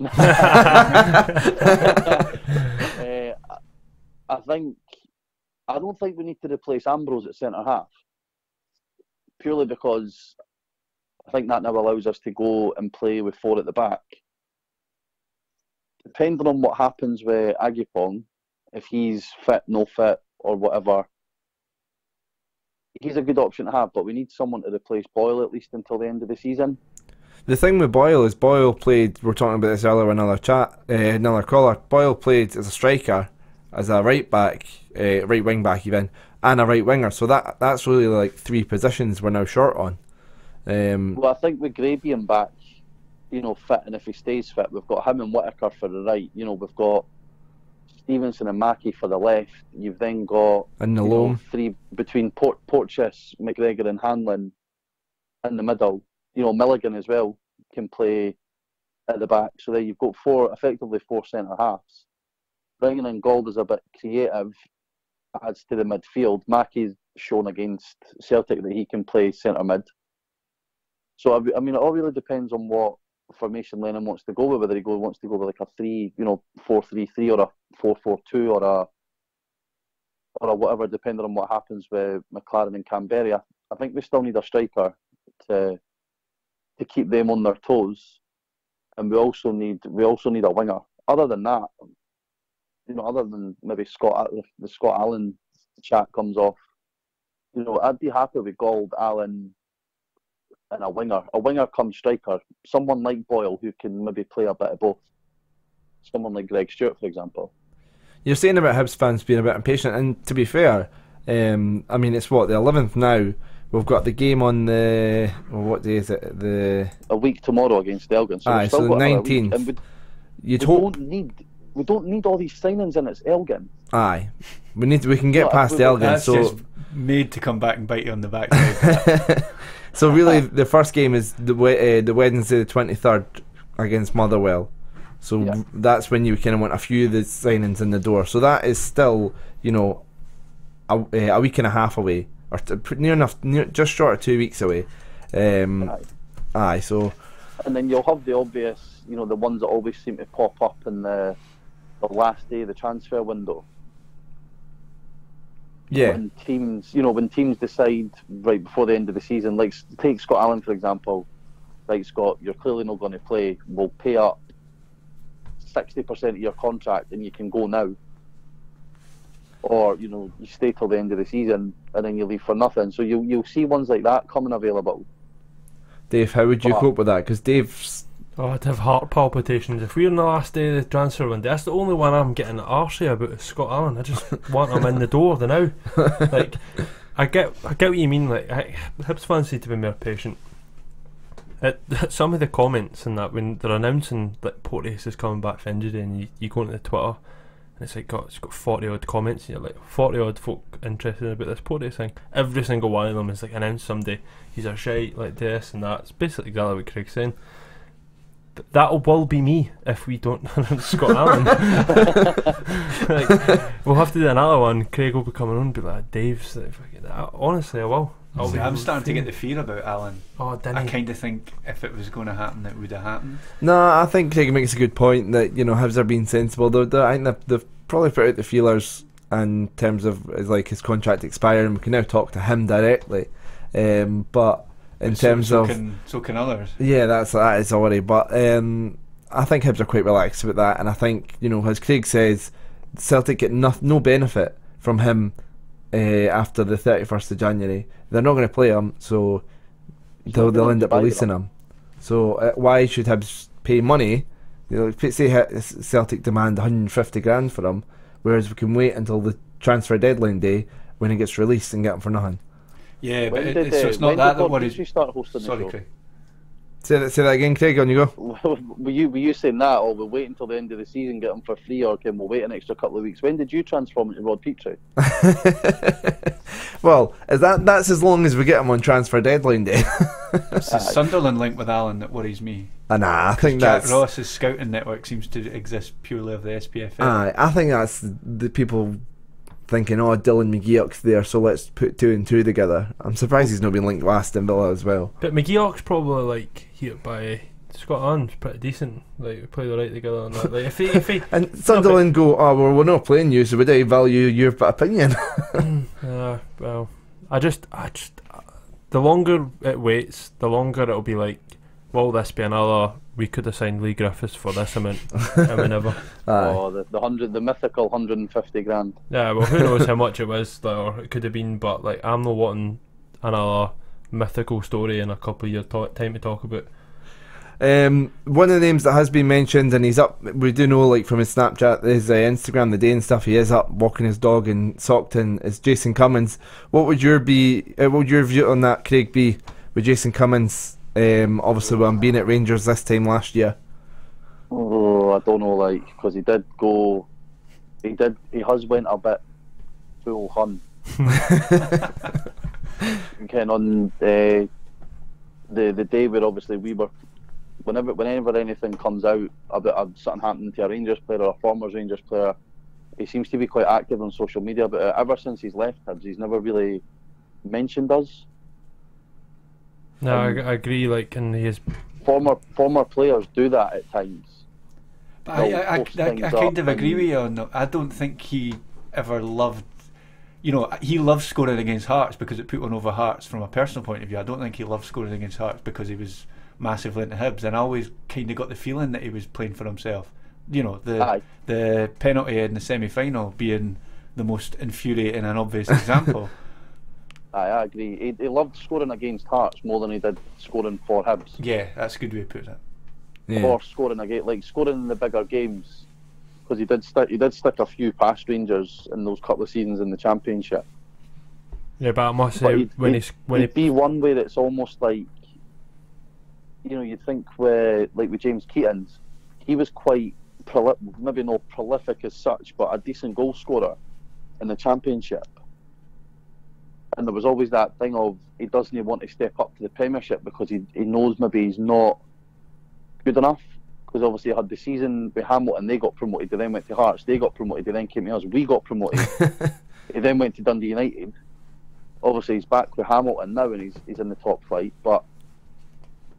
I don't think we need to replace Ambrose at centre half, purely because I think that now allows us to go and play with 4 at the back. Depending on what happens with Agipong, if he's fit, no fit, or whatever, he's a good option to have, but we need someone to replace Boyle at least until the end of the season. The thing with Boyle is Boyle played, we were talking about this earlier in another caller, Boyle played as a striker, as a right back, right wing back even, and a right winger, so that's really like 3 positions we're now short on. Well, I think with Gray being back, fit, and if he stays fit, we've got him and Whittaker for the right, we've got Stevenson and Mackie for the left, you've then got and the loam 3 between Porteous, McGregor and Hanlon in the middle. Milligan as well can play at the back, so there you've got effectively 4 centre halves. Bringing in Gauld is a bit creative, adds to the midfield. Mackie's shown against Celtic that he can play centre mid. So it all really depends on what formation Lennon wants to go with, whether he wants to go with like a 4-3-3 or a 4-4-2 or a whatever, depending on what happens with McLaren and Kamberi. I think we still need a striker to keep them on their toes, and we also need a winger. Other than that, other than maybe the Scott Allen chat comes off, I'd be happy with Gauld, Allen, and a winger come striker, someone like Boyle who can maybe play a bit of both, someone like Greg Stewart, for example. You're saying about Hibs fans being a bit impatient, and to be fair, I mean, it's what, the 11th now. We've got the game on the, well, what day is it? A week tomorrow against Elgin. So we've still so got the another week. 19th. And You'd hope. We don't need all these signings, and it's Elgin. Aye, we can get past Elgin. That's So just made to come back and bite you on the backside. so really, the first game is the Wednesday the 23rd against Motherwell. So that's when you kind of want a few of the signings in the door. So that is still, you know, a week and a half away, or just short of 2 weeks away. Aye. So, and then you'll have the obvious, you know, the ones that always seem to pop up in the last day of the transfer window. Yeah. When teams decide right before the end of the season, like take Scott Allen for example. Right, Scott, you're clearly not going to play. We'll pay up 60% of your contract, and you can go now. Or you stay till the end of the season, and then you leave for nothing. So you'll see ones like that coming available. Dave, how would you cope with that? Because Dave's... Oh, I'd have heart palpitations. If we're in the last day of the transfer window, that's the only one I'm getting arsey about is Scott Allen. I just want him in the door now. Like, I get what you mean. Like, Hibs fans need to be more patient. Some of the comments and that, when they're announcing that Porteous is coming back for injury, and you go into the Twitter, and it's like, God, it's got 40 odd comments, and you're like, 40 odd folk interested about this Porteous thing. Every single one of them is like, announce someday he's a shite, like this and that. It's basically exactly what Craig's saying. That will be me if we don't announce Scott Allen. Like, we'll have to do another one. Craig will be coming on and be like, Dave's like, honestly, I will. I'm starting to get the fear about Allen. Oh, I kind of think if it was going to happen, it would have happened. No, I think Craig makes a good point that, you know, Hibs are being sensible. I think they've probably put out the feelers in terms of like his contract expiring. We can now talk to him directly, but in terms of so can others. Yeah, that is already. But I think Hibs are quite relaxed about that, and I think, you know, as Craig says, Celtic get no benefit from him after the 31st of January. They're not going to play him, so they'll end up releasing him. So why should Hibs pay money? You know, say Celtic demand 150 grand for him, whereas we can wait until the transfer deadline day when he gets released and get him for nothing. Yeah, but it's not that worries. You start hosting Sorry, the show? Craig. Say that again, Craig. On you go. Were you saying that, or we'll wait until the end of the season, get him for free, or can we wait an extra couple of weeks? When did you transform into Rod Petrie? Well, that's as long as we get him on transfer deadline day. It's the Sunderland link with Allen that worries me. Nah, I think Jack that's Ross's scouting network seems to exist purely of the SPFL. I think that's the people thinking, oh, Dylan McGeoch's there, so let's put two and two together. I'm surprised he's not been linked with Aston Villa as well. But McGeoch's probably like here by Scott Allen's pretty decent. Like, we play the right together on that. Like, if he and Sunderland go, oh well, we're not playing you, so we don't value your opinion. Well, I just the longer it waits, the longer it'll be like, will this be another? We could have signed Lee Griffiths for this amount, and we never. Oh, the mythical 150 grand. Yeah, well, who knows how much it was, or it could have been, but like, I'm not wanting another mythical story in a couple of years' time to talk about. One of the names that has been mentioned, and he's up, we do know, like, from his Snapchat, his Instagram, the day and stuff, he is up walking his dog in Stockton, is Jason Cummings. What would your view on that, Craig, be with Jason Cummings? Obviously, with him being at Rangers this time last year. Oh, I don't know, like, because he has went a bit full Hun. Again, on the day where obviously we were, whenever anything comes out about something happening to a Rangers player or a former Rangers player, he seems to be quite active on social media. But ever since he's left Hibs, he's never really mentioned us. No, I agree. Like, and his former players do that at times. But I kind of agree with you on that. I don't think he ever loved. You know, he loves scoring against Hearts because it put one over Hearts from a personal point of view. I don't think he loved scoring against Hearts because he was massively into Hibs, and I always kind of got the feeling that he was playing for himself. You know, the penalty in the semi-final being the most infuriating and obvious example. I agree. He loved scoring against Hearts more than he did scoring for Hibs. Yeah, that's a good way to put it. Yeah. Or scoring scoring in the bigger games, because he did stick a few past Rangers in those couple of seasons in the Championship. Yeah, but I must But say, he'd be one way that's almost like, you know, you'd think with James Keaton's, he was quite maybe not prolific as such, but a decent goal scorer in the Championship. And there was always that thing of he doesn't want to step up to the Premiership because he knows maybe he's not good enough. Because obviously he had the season with Hamilton, they got promoted, they then went to Hearts, they got promoted, they then came to us, we got promoted. He then went to Dundee United. Obviously he's back with Hamilton now and he's in the top flight, but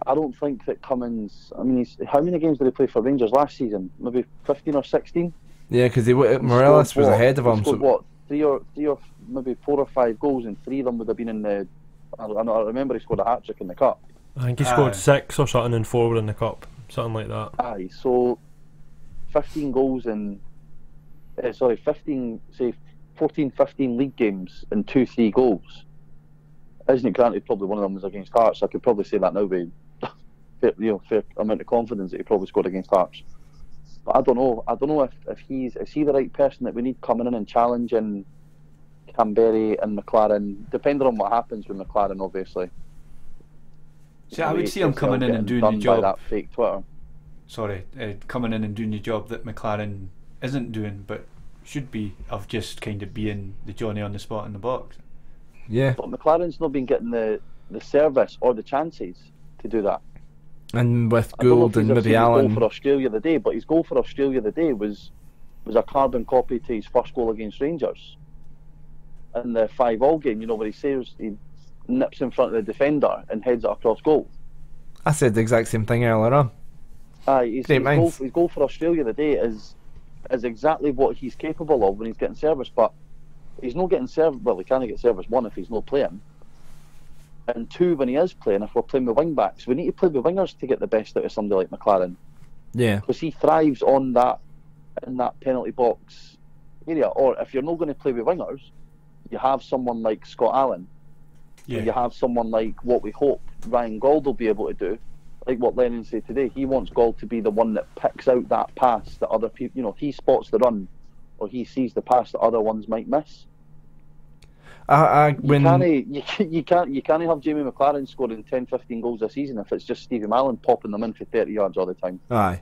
I don't think that Cummings, I mean, how many games did he play for Rangers last season? Maybe 15 or 16? Yeah, because Morelos was ahead of him. He scored what? Three or maybe 4 or 5 goals, and 3 of them would have been in the. I remember he scored a hat trick in the cup. I think he scored 6 or something and 4 were in the cup, something like that. Aye, so 15 goals in. 15, say 14, 15 league games and 2-3 goals. Isn't it granted? Probably one of them was against Hearts. I could probably say that now with fair amount of confidence that he probably scored against Hearts. But I don't know if is he the right person that we need coming in and challenging Kamberi and Maclaren, depending on what happens with Maclaren, obviously. See, I would see him coming in and doing the job. By that fake Twitter. Sorry, coming in and doing the job that Maclaren isn't doing, but should be, of just kind of being the Johnny on the spot in the box. Yeah. But McLaren's not been getting the service or the chances to do that. And with Gould and maybe Allen. His goal for Australia the day, but his goal for Australia the day was a carbon copy to his first goal against Rangers. In the 5-5 game, you know, where he nips in front of the defender and heads it across goal. I said the exact same thing earlier on. His goal for Australia the day is exactly what he's capable of when he's getting service, but he's not getting service. Well, he can't get service, 1, if he's not playing, and 2, when he is playing, if we're playing with wing backs, we need to play with wingers to get the best out of somebody like Maclaren. Yeah, because he thrives on that, in that penalty box area. Or if you're not going to play with wingers, you have someone like Scott Allen. Yeah. You have someone like what we hope Ryan Gauld will be able to do, like what Lennon said today. He wants Gauld to be the one that picks out that pass that other people, you know, he spots the run or he sees the pass that other ones might miss. You can't have Jamie Maclaren scoring 10-15 goals a season if it's just Stevie Malin popping them in for 30 yards all the time. Aye.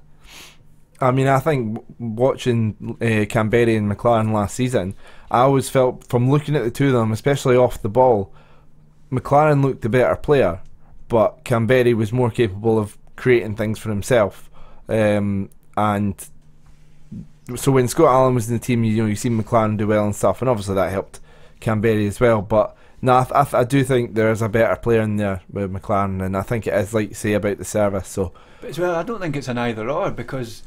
I mean, I think watching Kamberi and Maclaren last season, I always felt, from looking at the two of them, especially off the ball, Maclaren looked the better player, but Kamberi was more capable of creating things for himself. And so when Scott Allen was in the team, you see Maclaren do well and stuff, and obviously that helped Kamberi as well. But no, I do think there is a better player in there with Maclaren, and I think it is, like you say, about the service. So, but as well, I don't think it's an either or, because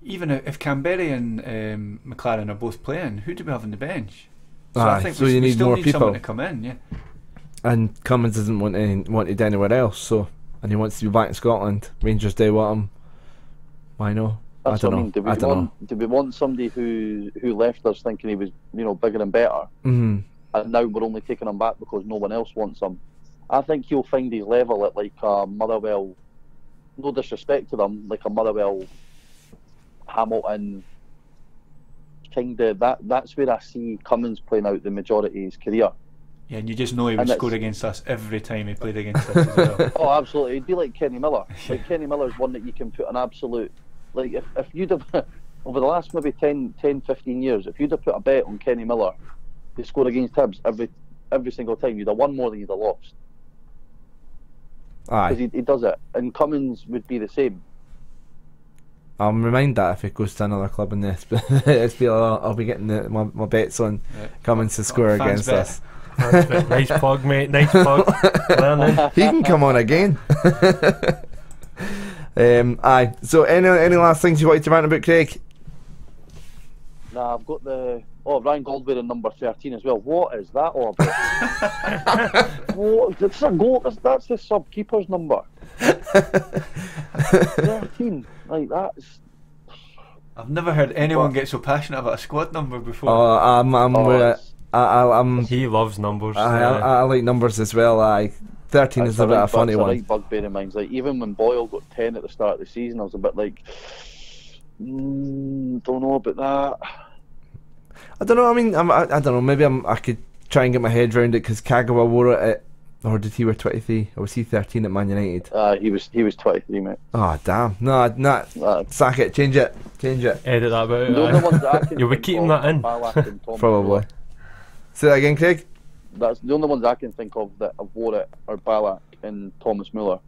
even if Kamberi and Maclaren are both playing, who do we have on the bench? So I think you need still more need people someone to come in, yeah. And Cummings doesn't wanted anywhere else, so, and he wants to be back in Scotland. Rangers do want him. Why no? That's I don't know. Do we want somebody who left us thinking he was, you know, bigger and better, and now we're only taking him back because no one else wants him? I think he'll find his level at like a Motherwell. No disrespect to them, like a Motherwell, Hamilton. Kind of that's where I see Cummings playing out the majority of his career. Yeah, and you just know he would score against us every time he played against us as well. Oh, absolutely. He'd be like Kenny Miller. Like Kenny Miller's one that you can put an absolute... Like, if you'd have... Over the last maybe 10, 15 years, if you'd have put a bet on Kenny Miller to score against Hibs every single time, you'd have won more than you'd have lost. Aye. Because he does it. And Cummings would be the same. I'll remind that if it goes to another club in this, but I'll be getting my bets on Cummings to score against us. Nice plug, mate. Nice plug. He can come on again. Aye. So, any last things you wanted to rant about, Craig? Nah, I've got Ryan Gauld wearing number 13 as well. What is that all about? What? It's a goal. That's the sub keeper's number. 13. Like that's. I've never heard anyone get so passionate about a squad number before. He loves numbers. I like numbers as well. 13 is a bit of a funny one. That's a right bugbear of mine. Like, even when Boyle got 10 at the start of the season, I was a bit like, don't know about that. I don't know. I mean, I don't know. Maybe I could try and get my head around it because Kagawa wore it at, or did he wear 23? Or was he 13 at Man United? He was 23, mate. Oh damn! No, sack it, change it. Edit that out. The only ones that I can You'll be think keeping of that in. are Ballack and Thomas Probably. Muller. Say that again, Craig. That's the only ones I can think of that have wore it are Ballack and Thomas Muller.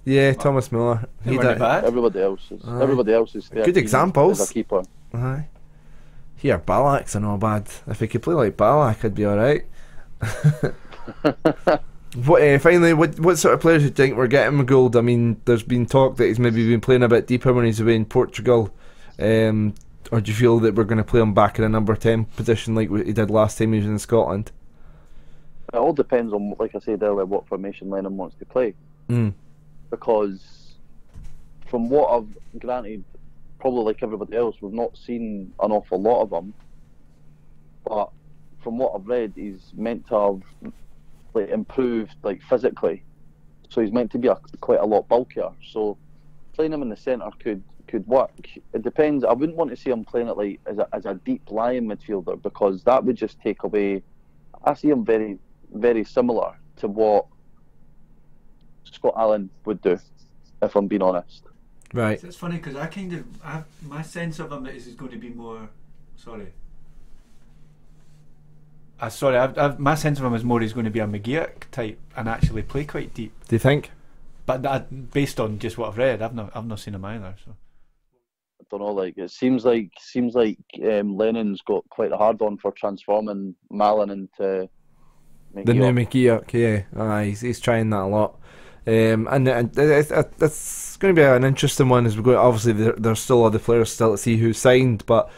Yeah, Thomas Muller. They weren't bad. Everybody else is. Aye. Everybody else is. Good examples. As a keeper. Aye. Here, Ballack's are not bad. If he could play like Ballack, I'd be alright. Finally, what sort of players do you think we're getting with Gould? I mean, there's been talk that he's maybe been playing a bit deeper when he's away in Portugal. Or do you feel that we're going to play him back in a number 10 position like he did last time he was in Scotland? It all depends on, like I said earlier, what formation Lennon wants to play. Because from what I've granted, probably like everybody else, we've not seen an awful lot of him. But from what I've read, he's meant to have like improved like physically, so he's meant to be quite a lot bulkier. So playing him in the centre could work. It depends. I wouldn't want to see him playing it like as a deep lying midfielder, because that would just take away. I see him very, very similar to what Scott Allen would do, if I'm being honest. Right. So it's funny because my sense of him is he's going to be more. My sense of him is more he's going to be a McGeoch type and actually play quite deep. Do you think? But based on just what I've read, I've not seen him either. So I don't know. Like it seems like Lennon's got quite a hard on for transforming Malin into McGeoch. The new McGeoch, yeah. He's trying that a lot. And it's going to be an interesting one as we go. Obviously, there's still other players still to see who signed, but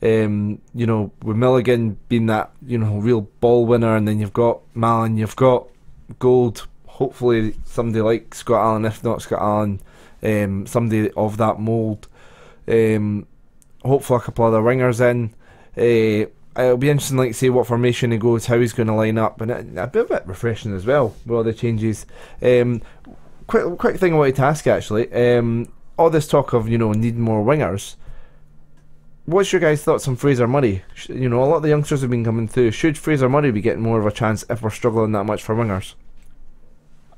you know, with Milligan being that, you know, real ball winner, and then you've got Malin, you've got Gould. Hopefully, somebody like Scott Allen, if not Scott Allen, somebody of that mould. Hopefully, a couple other wingers in. It'll be interesting, like say, what formation he goes, how he's going to line up, and a bit refreshing as well with all the changes. Quick thing I wanted to ask actually. All this talk of, you know, needing more wingers. What's your guys' thoughts on Fraser Murray? You know, a lot of the youngsters have been coming through. Should Fraser Murray be getting more of a chance if we're struggling that much for wingers?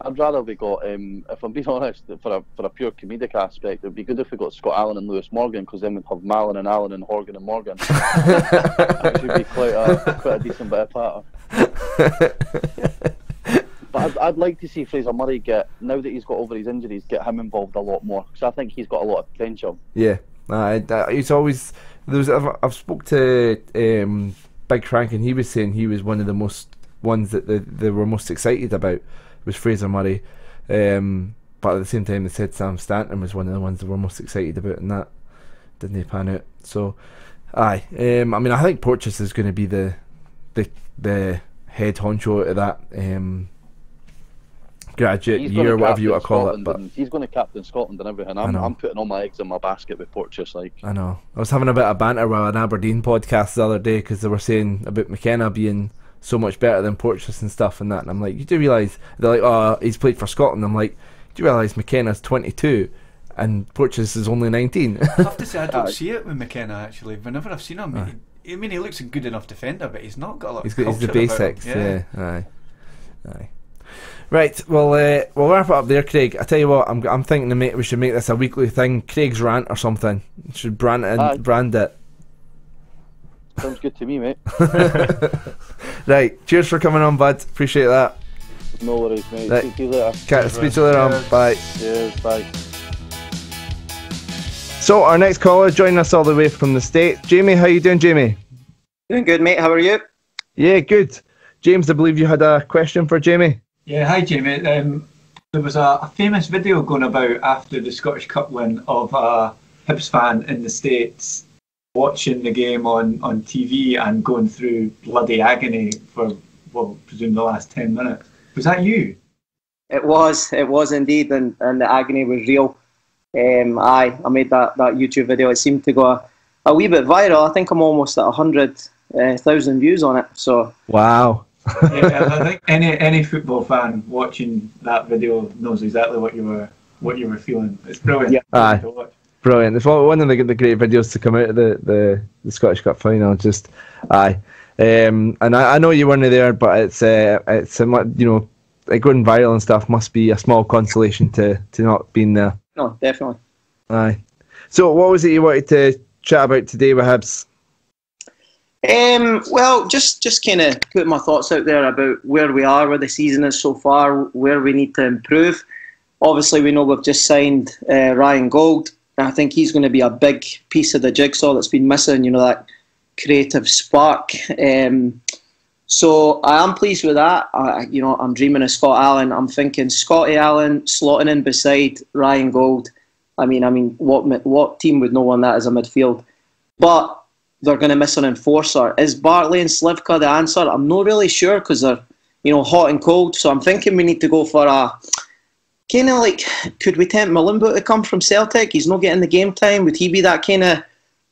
I'd rather we got, if I'm being honest, for a pure comedic aspect, it'd be good if we got Scott Allen and Lewis Morgan, because then we'd have Malin and Allen and Horgan and Morgan. Which would be quite a decent bit of patter. But I'd like to see Fraser Murray get, now that he's got over his injuries, get him involved a lot more, because I think he's got a lot of potential. Yeah, he's always. I've spoke to Big Frank, and he was saying he was one of the most ones that they were most excited about was Fraser Murray, but at the same time they said Sam Stanton was one of the ones they were most excited about, and that didn't pan out. So, I mean, I think Porteous is going to be the head honcho out of that graduate year, whatever you want to call it. But he's going to captain Scotland and everything. I'm putting all my eggs in my basket with Porteous. Like, I know. I was having a bit of banter with an Aberdeen podcast the other day because they were saying about McKenna being so much better than Porteous and stuff and that, and I'm like, you do realise, they're like, oh, he's played for Scotland. I'm like, do you realise McKenna's 22 and Porteous is only 19? I have to say, I don't see it with McKenna actually. Whenever I've seen him, I mean, he looks a good enough defender, but he's not got a lot of culture. He's the basics, yeah. Aye. Right, well, we'll wrap it up there, Craig. I tell you what, I'm thinking we should make this a weekly thing. Craig's rant or something. Should brand it. Sounds good to me, mate. Right, cheers for coming on, bud. Appreciate that. No worries, mate. Right. Speak to you later. Speak to you later on. Bye. Cheers, bye. So our next caller joining us all the way from the States. Jamie, how you doing, Jamie? Doing good, mate. How are you? Yeah, good. James, I believe you had a question for Jamie. Yeah, hi Jamie. There was a famous video going about after the Scottish Cup win of a Hibs fan in the States watching the game on TV and going through bloody agony for, well, I presume the last 10 minutes. Was that you? It was indeed, and the agony was real. I made that YouTube video. It seemed to go a wee bit viral. I think I'm almost at 100,000 views on it. So wow. Yeah, I think any football fan watching that video knows exactly what you were feeling. It's brilliant. Yeah. To watch. Brilliant. It's one of the great videos to come out of the Scottish Cup final. Just And I know you weren't there, but it's going viral and stuff must be a small consolation to not being there. No, definitely. Aye. So what was it you wanted to chat about today with Hibs? Well, just kind of put my thoughts out there about where we are, where the season is so far, where we need to improve. Obviously, we know we've just signed Ryan Gauld. I think he's going to be a big piece of the jigsaw that's been missing, that creative spark. So I am pleased with that. I'm dreaming of Scott Allen. I'm thinking Scotty Allen slotting in beside Ryan Gauld. I mean, what team would know on that as a midfield? But they're going to miss an enforcer. Is Bartley and Slivka the answer? I'm not really sure because they're, hot and cold. So I'm thinking we need to go for a kind of like, could we tempt Malumbu to come from Celtic? He's not getting the game time. Would he be that kind of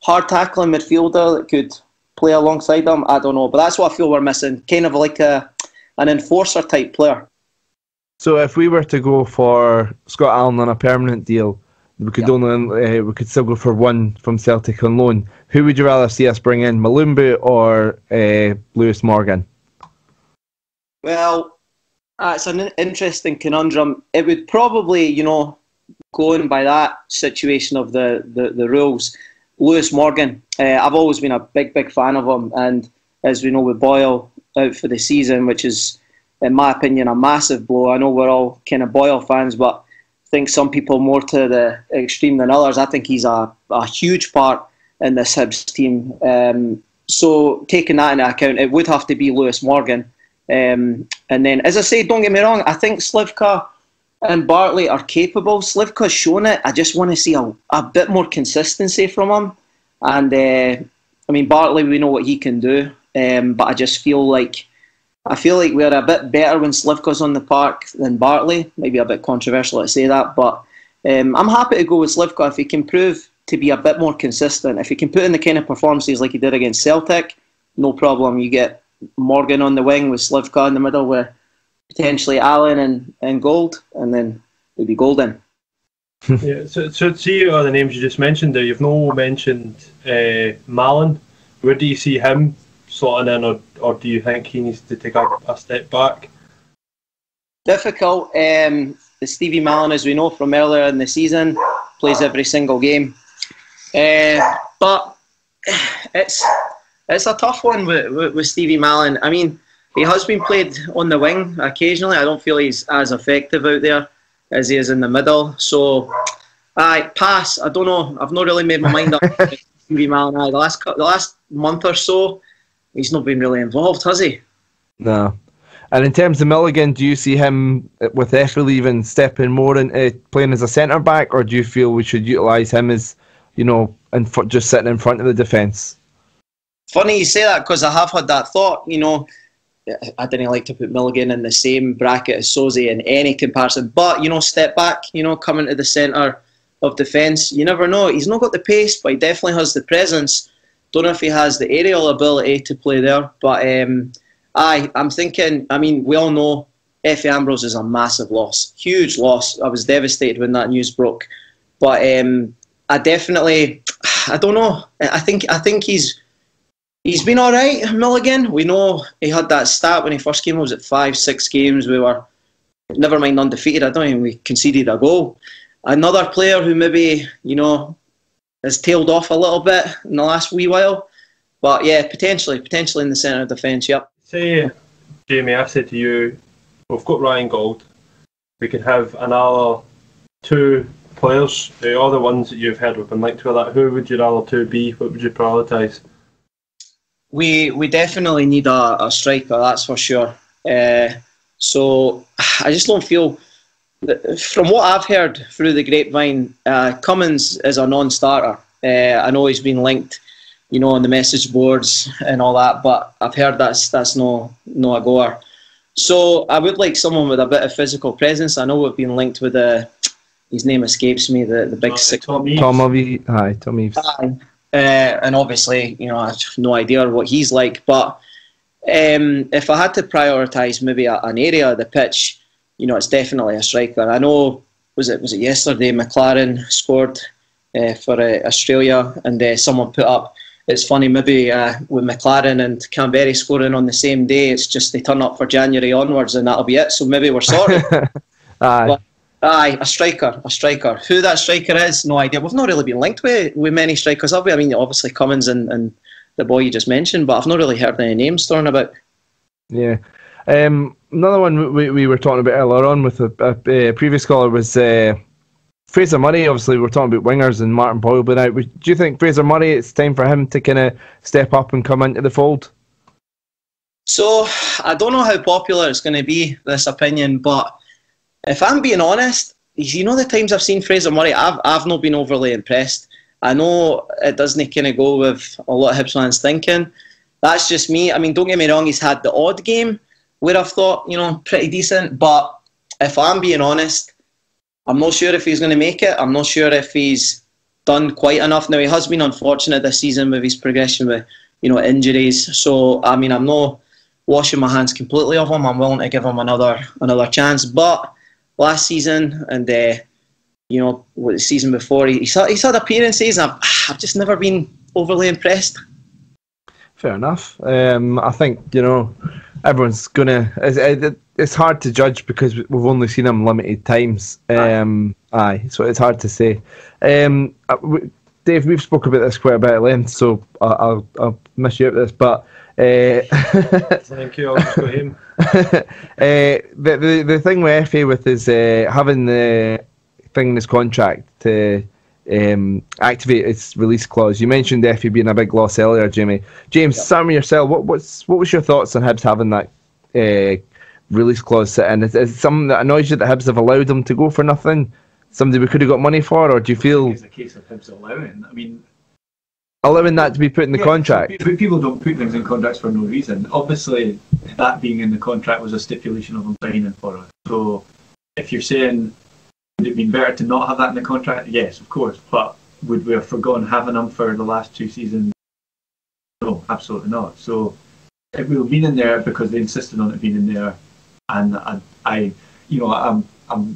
hard tackling midfielder that could play alongside them? I don't know, but that's what I feel we're missing. Kind of like an enforcer type player. So if we were to go for Scott Allen on a permanent deal, we could we could still go for one from Celtic on loan. Who would you rather see us bring in, Malumbu or Lewis Morgan? Well, it's an interesting conundrum. It would probably, going by that situation of the rules, Lewis Morgan. I've always been a big fan of him, and as we know with Boyle out for the season, which is, in my opinion, a massive blow. I know we're all kind of Boyle fans, but I think some people more to the extreme than others. I think he's a huge part in this Hibs team. So taking that into account, it would have to be Lewis Morgan. And then, as I say, don't get me wrong, I think Slivka and Bartley are capable. Slivka's shown it. I just want to see a bit more consistency from him. And Bartley, we know what he can do. But I just feel like we're a bit better when Slivka's on the park than Bartley. Maybe a bit controversial to say that, but I'm happy to go with Slivka if he can prove to be a bit more consistent. If he can put in the kind of performances like he did against Celtic, no problem. You get Morgan on the wing with Slivka in the middle with potentially Allen and Gould, and then maybe Golden. Yeah, so see the names you just mentioned there. You've no mentioned Malin. Where do you see him slotting in, or do you think he needs to take a step back? Difficult. The Stevie Malin, as we know from earlier in the season, plays every single game. But it's a tough one with Stevie Malin. I mean, he has been played on the wing occasionally. I don't feel he's as effective out there as he is in the middle. So, I pass. I don't know. I've not really made my mind up. Stevie Malin. The last month or so, he's not been really involved, has he? No. And in terms of Milligan, do you see him with Echo leaving stepping more into playing as a centre back, or do you feel we should utilise him as, just sitting in front of the defence? Funny you say that, because I have had that thought. I didn't like to put Milligan in the same bracket as Soze in any comparison, but step back, coming to the centre of defence. You never know. He's not got the pace, but he definitely has the presence. Don't know if he has the aerial ability to play there, but I'm thinking. We all know Effie Ambrose is a massive loss, huge loss. I was devastated when that news broke, but I don't know. I think he's been all right, Milligan. We know he had that stat when he first came. Was it 5-6 games? We were, never mind undefeated. I don't think we conceded a goal. Another player who maybe has tailed off a little bit in the last wee while, but yeah, potentially in the centre of defence. Yep. Say, Jamie, I said to you, we've got Ryan Gauld. We could have another two players. The other ones that you've heard have been linked with that. Who would your other two be? What would you prioritise? We definitely need a striker, that's for sure. So I just don't feel, from what I've heard through the grapevine, Cummings is a non-starter. I know he's been linked, on the message boards and all that, but I've heard that's no a goer. So I would like someone with a bit of physical presence. I know we've been linked with his name escapes me, the big six. Tom Eaves. Hi, Tom Eaves. And obviously, I have no idea what he's like. But if I had to prioritise maybe an area of the pitch, it's definitely a striker. I know, was it yesterday, Maclaren scored for Australia, and someone put up, it's funny, maybe with McLaren and Kamberi scoring on the same day, it's just they turn up for January onwards and that'll be it. So maybe we're sorted. But, a striker. Who that striker is, no idea. We've not really been linked with many strikers, have we? I mean, obviously Cummings and the boy you just mentioned, but I've not really heard any names thrown about. Yeah. Another one we were talking about earlier on with a previous caller was Fraser Murray. Obviously, we're talking about wingers and Martin Boyle being out. Do you think Fraser Murray, it's time for him to kind of step up and come into the fold? So, I don't know how popular it's going to be, this opinion, but if I'm being honest, you know the times I've seen Fraser Murray, I've not been overly impressed. I know it doesn't kind of go with a lot of Hibs fans thinking. That's just me. I mean, don't get me wrong, he's had the odd game where I've thought, pretty decent. But if I'm being honest, I'm not sure if he's going to make it. I'm not sure if he's done quite enough. Now, he has been unfortunate this season with his progression with, injuries. So, I mean, I'm not washing my hands completely of him. I'm willing to give him another chance. But last season and, the season before, he's had appearances and I've just never been overly impressed. Fair enough. I think, everyone's going to... It's hard to judge because we've only seen him limited times. So it's hard to say. Dave, we've spoke about this quite a bit at length, so I'll miss you out with this. But thank you. I'll just go him. The thing with FA with is having the thing in his contract to activate its release clause. You mentioned FA being a big loss earlier, Jamie. James, start with yourself. What was your thoughts on Hibs having that release clause sit in? Is it something that annoys you that Hibs have allowed them to go for nothing? Somebody we could have got money for, or do you feel it's a case of Hibs allowing? I mean, allowing that to be put in the contract? People don't put things in contracts for no reason. Obviously, that being in the contract was a stipulation of them signing for it. So, if you're saying would it have been better to not have that in the contract? Yes, of course. But would we have forgotten having them for the last 2 seasons? No, absolutely not. So, it will have been in there because they insisted on it being in there, and I'm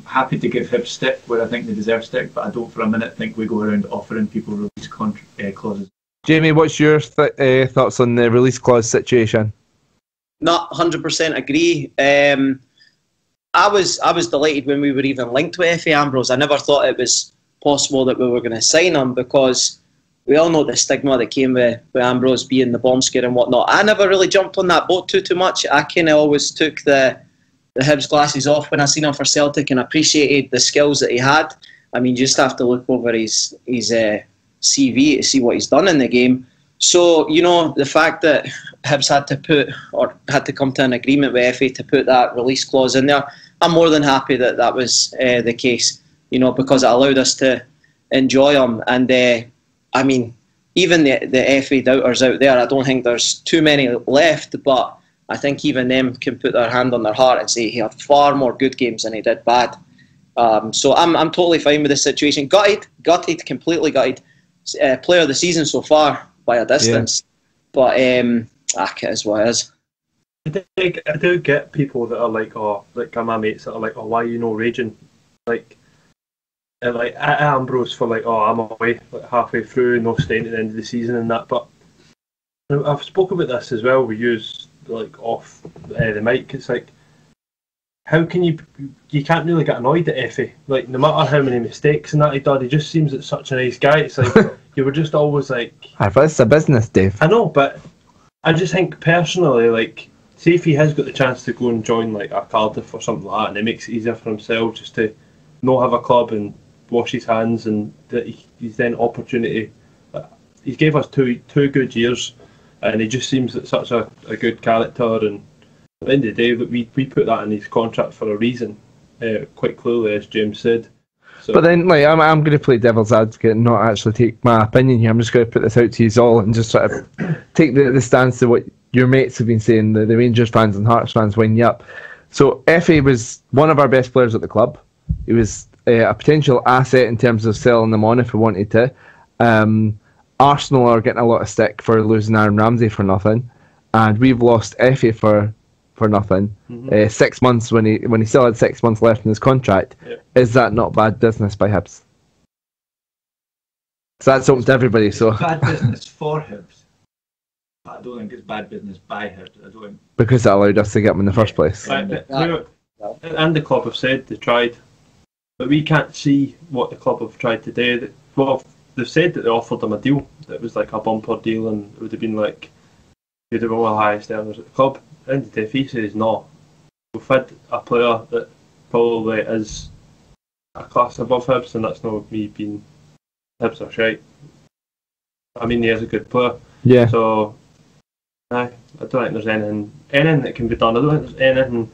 happy to give Hibs stick where I think they deserve stick, but I don't for a minute think we go around offering people release clauses. Jamie, what's your thoughts on the release clause situation? Not 100% agree. I was delighted when we were even linked with FA Ambrose. I never thought it was possible that we were going to sign him because we all know the stigma that came with Ambrose being the bomb scare and whatnot. I never really jumped on that boat too much. I kind of always took the Hibs glasses off when I seen him for Celtic and appreciated the skills that he had. I mean, you just have to look over his CV to see what he's done in the game. So, the fact that Hibs had to come to an agreement with FA to put that release clause in there, I'm more than happy that was the case, because it allowed us to enjoy him. And, I mean, even the FA doubters out there, I don't think there's too many left, but I think even them can put their hand on their heart and say he had far more good games than he did bad. So I'm totally fine with this situation. Gutted, completely gutted. Player of the season so far by a distance. Yeah. But it is what it is. I do get people that are like my mates that are like, why are you no raging? Like at Ambrose for I'm away halfway through, no staying at the end of the season and that. But I've spoken about this as well. We use off the mic. It's like, how can you can't really get annoyed at Effie. Like, no matter how many mistakes and that he did, he just seems like such a nice guy. It's like you were just always like, it's a business, Dave. I know, but I just think personally, see if he has got the chance to go and join a Cardiff or something like that, and it makes it easier for himself just to not have a club and wash his hands, and that he's then opportunity. He gave us two good years, and he just seems like such a good character. And at the end of the day, we put that in his contract for a reason, quite clearly, as James said. So. But then, I'm going to play devil's advocate and not actually take my opinion here. I'm just going to put this out to you all and just sort of take the stance to what your mates have been saying, the Rangers fans and Hearts fans wind you up. So Effie was one of our best players at the club. He was a potential asset in terms of selling them on if we wanted to. Arsenal are getting a lot of stick for losing Aaron Ramsey for nothing, and we've lost Effie for nothing. 6 months when he still had 6 months left in his contract. Yeah. Is that not bad business by Hibs? So that's open to everybody. So bad business for Hibs. But I don't think it's bad business by Hibs. I don't think, because it allowed us to get them in the first place. And the club have said they tried, but we can't see what the club have tried to do. Well, they've said that they offered them a deal that was like a bumper deal, and it would have been like you'd have been one of the highest earners at the club. And if he says no, we've had a player that probably is a class above Hibs, and that's not me being Hibs are shite. I mean, he is a good player. Yeah. So, I don't think there's anything that can be done. I don't think there's anything.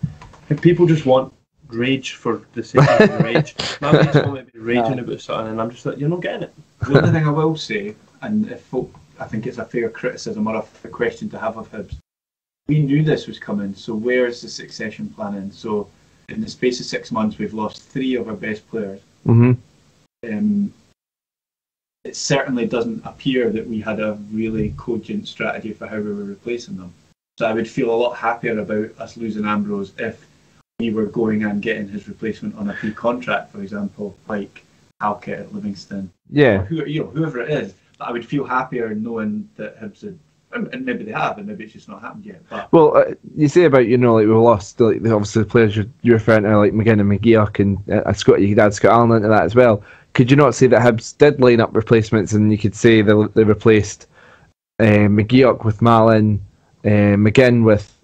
If people just want rage for the sake of rage, my mates want me to be raging about something, and I'm just like, you're not getting it. the only thing I will say, and if folk, I think it's a fair criticism or a question to have of Hibs, we knew this was coming, so where's the succession planning? So in the space of 6 months, we've lost 3 of our best players. Mm-hmm. It certainly doesn't appear that we had a really cogent strategy for how we were replacing them. So I would feel a lot happier about us losing Ambrose if we were going and getting his replacement on a pre-contract, for example, like Halkett at Livingston. Yeah. Or whoever it is. But I would feel happier knowing that Hibs had, and maybe they have, and maybe it's just not happened yet. But you say about, like we lost, like obviously the players you're referring to, like McGinn and McGeoch, and Scott, you could add Scott Allen into that as well. Could you not say that Hibs did line up replacements, and you could say they replaced McGeoch with Malin, McGinn with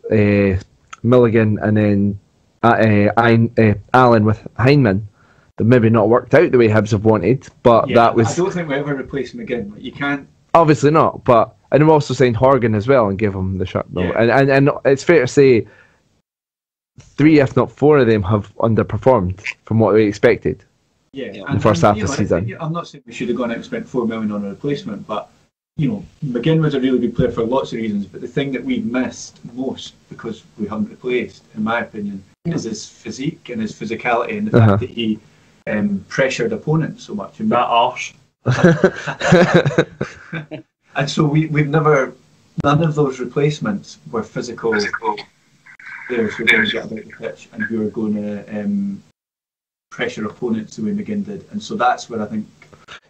Milligan, and then Allen with Heinemann? That maybe not worked out the way Hibs have wanted, but that was. I don't think we ever replaced McGinn. Like, you can't. Obviously not, and we also signed Horgan as well and gave him the shot. Yeah. And it's fair to say 3, if not 4 of them have underperformed from what we expected. Yeah, in the first half of the season. I'm not saying we should have gone out and spent $4 million on a replacement, but McGinn was a really good player for lots of reasons. But the thing that we've missed most, because we haven't replaced, in my opinion, is his physique and his physicality, and the fact that he pressured opponents so much. And that arse. And so we've never, none of those replacements were physical players who were going to get about the pitch and who were going to pressure opponents the way McGinn did. And so that's where I think.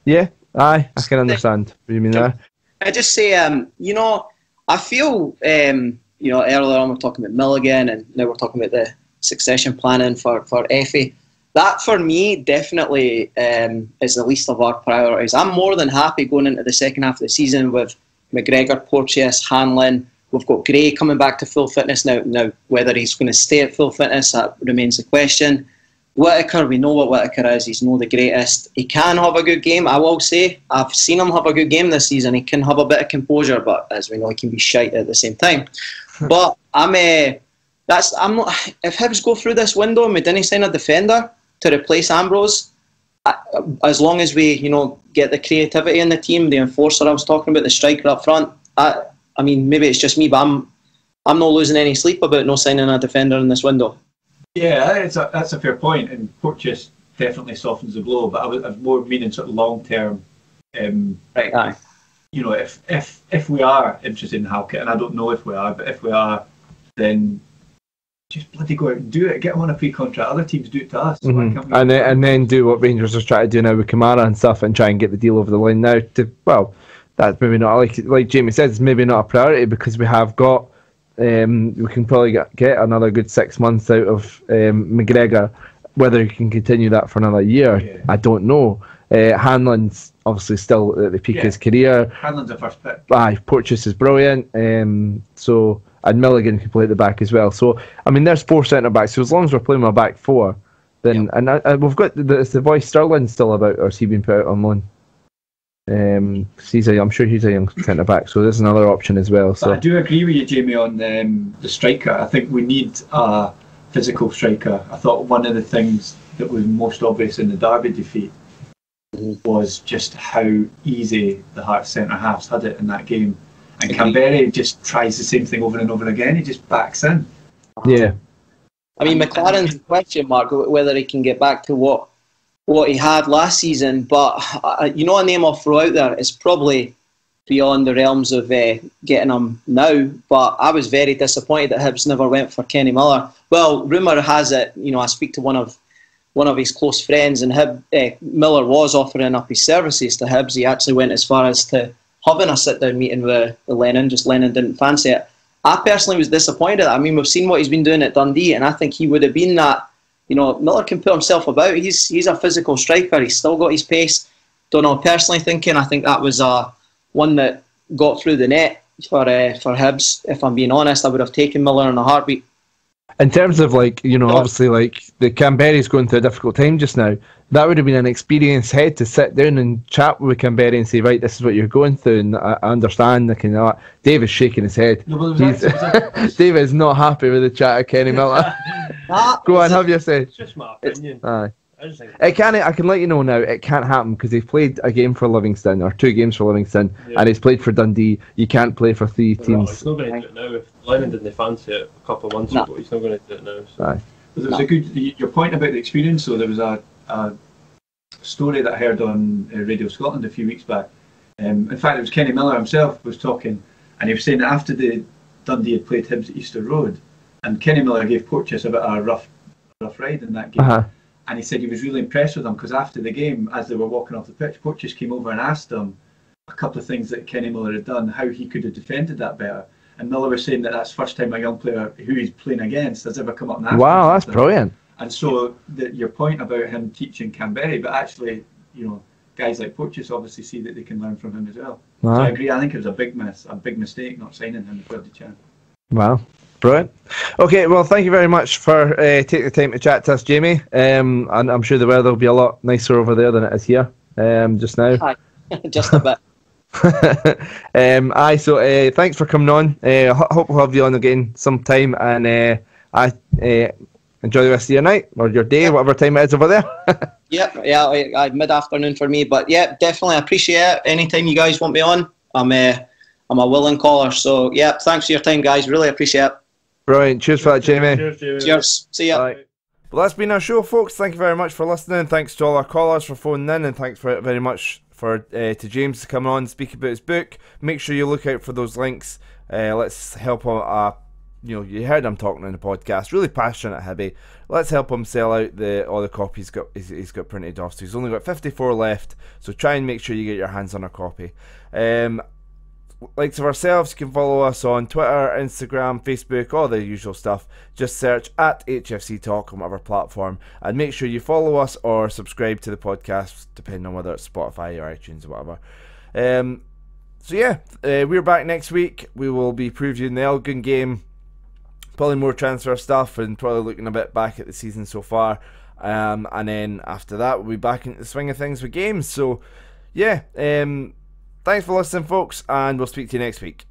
Yeah, I can understand what you mean there. I just say, I feel, earlier on we're talking about Milligan, and now we're talking about the succession planning for Effie. That for me definitely is the least of our priorities. I'm more than happy going into the second half of the season with McGregor, Porteous, Hanlon. We've got Gray coming back to full fitness now. Now, whether he's going to stay at full fitness, that remains the question. Whittaker, we know what Whittaker is. He's not the greatest. He can have a good game, I will say. I've seen him have a good game this season. He can have a bit of composure, but as we know, he can be shite at the same time. But I'm not. If Hibs go through this window and we didn't sign a defender to replace Ambrose, as long as we, get the creativity in the team, the enforcer I was talking about, the striker up front. I mean, maybe it's just me, but I'm not losing any sleep about not signing a defender in this window. Yeah, that's a fair point, and Porteous definitely softens the blow. But I was more meaning sort of long term. Right. Aye. If we are interested in Halkett, and I don't know if we are, but if we are, then just bloody go out and do it. Get him on a pre-contract. Other teams do it to us. Mm-hmm. Why can't we and then do what Rangers are trying to do now with Kamara and stuff, and try and get the deal over the line now. That's maybe not like Jamie says. It's maybe not a priority because we have got. We can probably get another good 6 months out of McGregor. Whether he can continue that for another year, I don't know. Hanlon's obviously still at the peak of his career. Hanlon's a first pick. Porteous is brilliant. And Milligan can play at the back as well. So I mean, there's 4 centre backs. So as long as we're playing with a back 4, then we've got is the boy Sterling still about, or has he been put out on loan? I'm sure he's a young centre back, so there's another option as well. So I do agree with you, Jamie, on the striker. I think we need a physical striker. I thought one of the things that was most obvious in the Derby defeat was just how easy the Hearts centre halves had it in that game. And Kamberi just tries the same thing over and over again. He just backs in. Yeah. I mean, McLaren's a question mark whether he can get back to what he had last season, but a name I'll throw out there is probably beyond the realms of getting him now, but I was very disappointed that Hibs never went for Kenny Miller. Well, rumour has it, I speak to one of his close friends, and Miller was offering up his services to Hibs. He actually went as far as to having a sit-down meeting with Lennon, just Lennon didn't fancy it. I personally was disappointed. I mean, we've seen what he's been doing at Dundee, and I think he would have been that. You know, Miller can put himself about. He's a physical striker. He's still got his pace. Don't know, personally thinking, I think that was one that got through the net for Hibs. If I'm being honest, I would have taken Miller in a heartbeat. In terms of, like, you know, obviously, like, the Kamberi's going through a difficult time just now. That would have been an experienced head to sit down and chat with Kamberi and say, right, this is what you're going through, and I understand. Dave is shaking his head. No, Dave is not happy with the chat of Kenny Miller. Go on, have your say. It's just my opinion. Aye. I can let you know now, it can't happen because he's played a game for Livingston, or 2 games for Livingston, and he's played for Dundee. You can't play for 3 teams. He's not going to do it now. If Lennon didn't fancy it a couple of months ago, he's not going to do it now. So. Aye. There was a good, your point about the experience, so there was a story that I heard on Radio Scotland a few weeks back. In fact, it was Kenny Miller himself was talking, and he was saying that after the Dundee had played Hibs at Easter Road, and Kenny Miller gave Porteous a bit of a rough ride in that game. And he said he was really impressed with him because after the game, as they were walking off the pitch, Porteous came over and asked him a couple of things that Kenny Miller had done, how he could have defended that better. And Miller was saying that that's the first time a young player who he's playing against has ever come up and asked him. Wow, that's brilliant. And so your point about him teaching Kamberi, but actually, you know, guys like Porteous obviously see that they can learn from him as well. So I agree. I think it was a big mistake not signing him before the chance. Wow. Brilliant. Okay, well, thank you very much for taking the time to chat to us, Jamie. And I'm sure the weather will be a lot nicer over there than it is here just now. Hi. Just a bit. So thanks for coming on. Hope we'll have you on again sometime, and enjoy the rest of your night or your day, whatever time it is over there. Yeah, mid-afternoon for me, but yeah, definitely appreciate it. Anytime you guys want me on, I'm a willing caller. So yeah, thanks for your time, guys. Really appreciate it. Brilliant. Cheers for that, Jamie. Cheers, Jamie. Cheers. See ya. Bye. Well, that's been our show, folks. Thank you very much for listening. Thanks to all our callers for phoning in, and thanks very much to James to come on and speak about his book. Make sure you look out for those links. Let's help him. You heard him talking on the podcast. Really passionate Hibby. Let's help him sell out all the copies he's got printed off. So he's only got 54 left. So try and make sure you get your hands on a copy. Likes of ourselves, you can follow us on Twitter, Instagram, Facebook, all the usual stuff. Just search at HFC Talk on whatever platform, and make sure you follow us or subscribe to the podcast, depending on whether it's Spotify or iTunes or whatever. We're back next week. We will be previewing the Elgin game, probably more transfer stuff, and probably looking a bit back at the season so far. And then after that, we'll be back into the swing of things with games. So, yeah. Thanks for listening, folks, and we'll speak to you next week.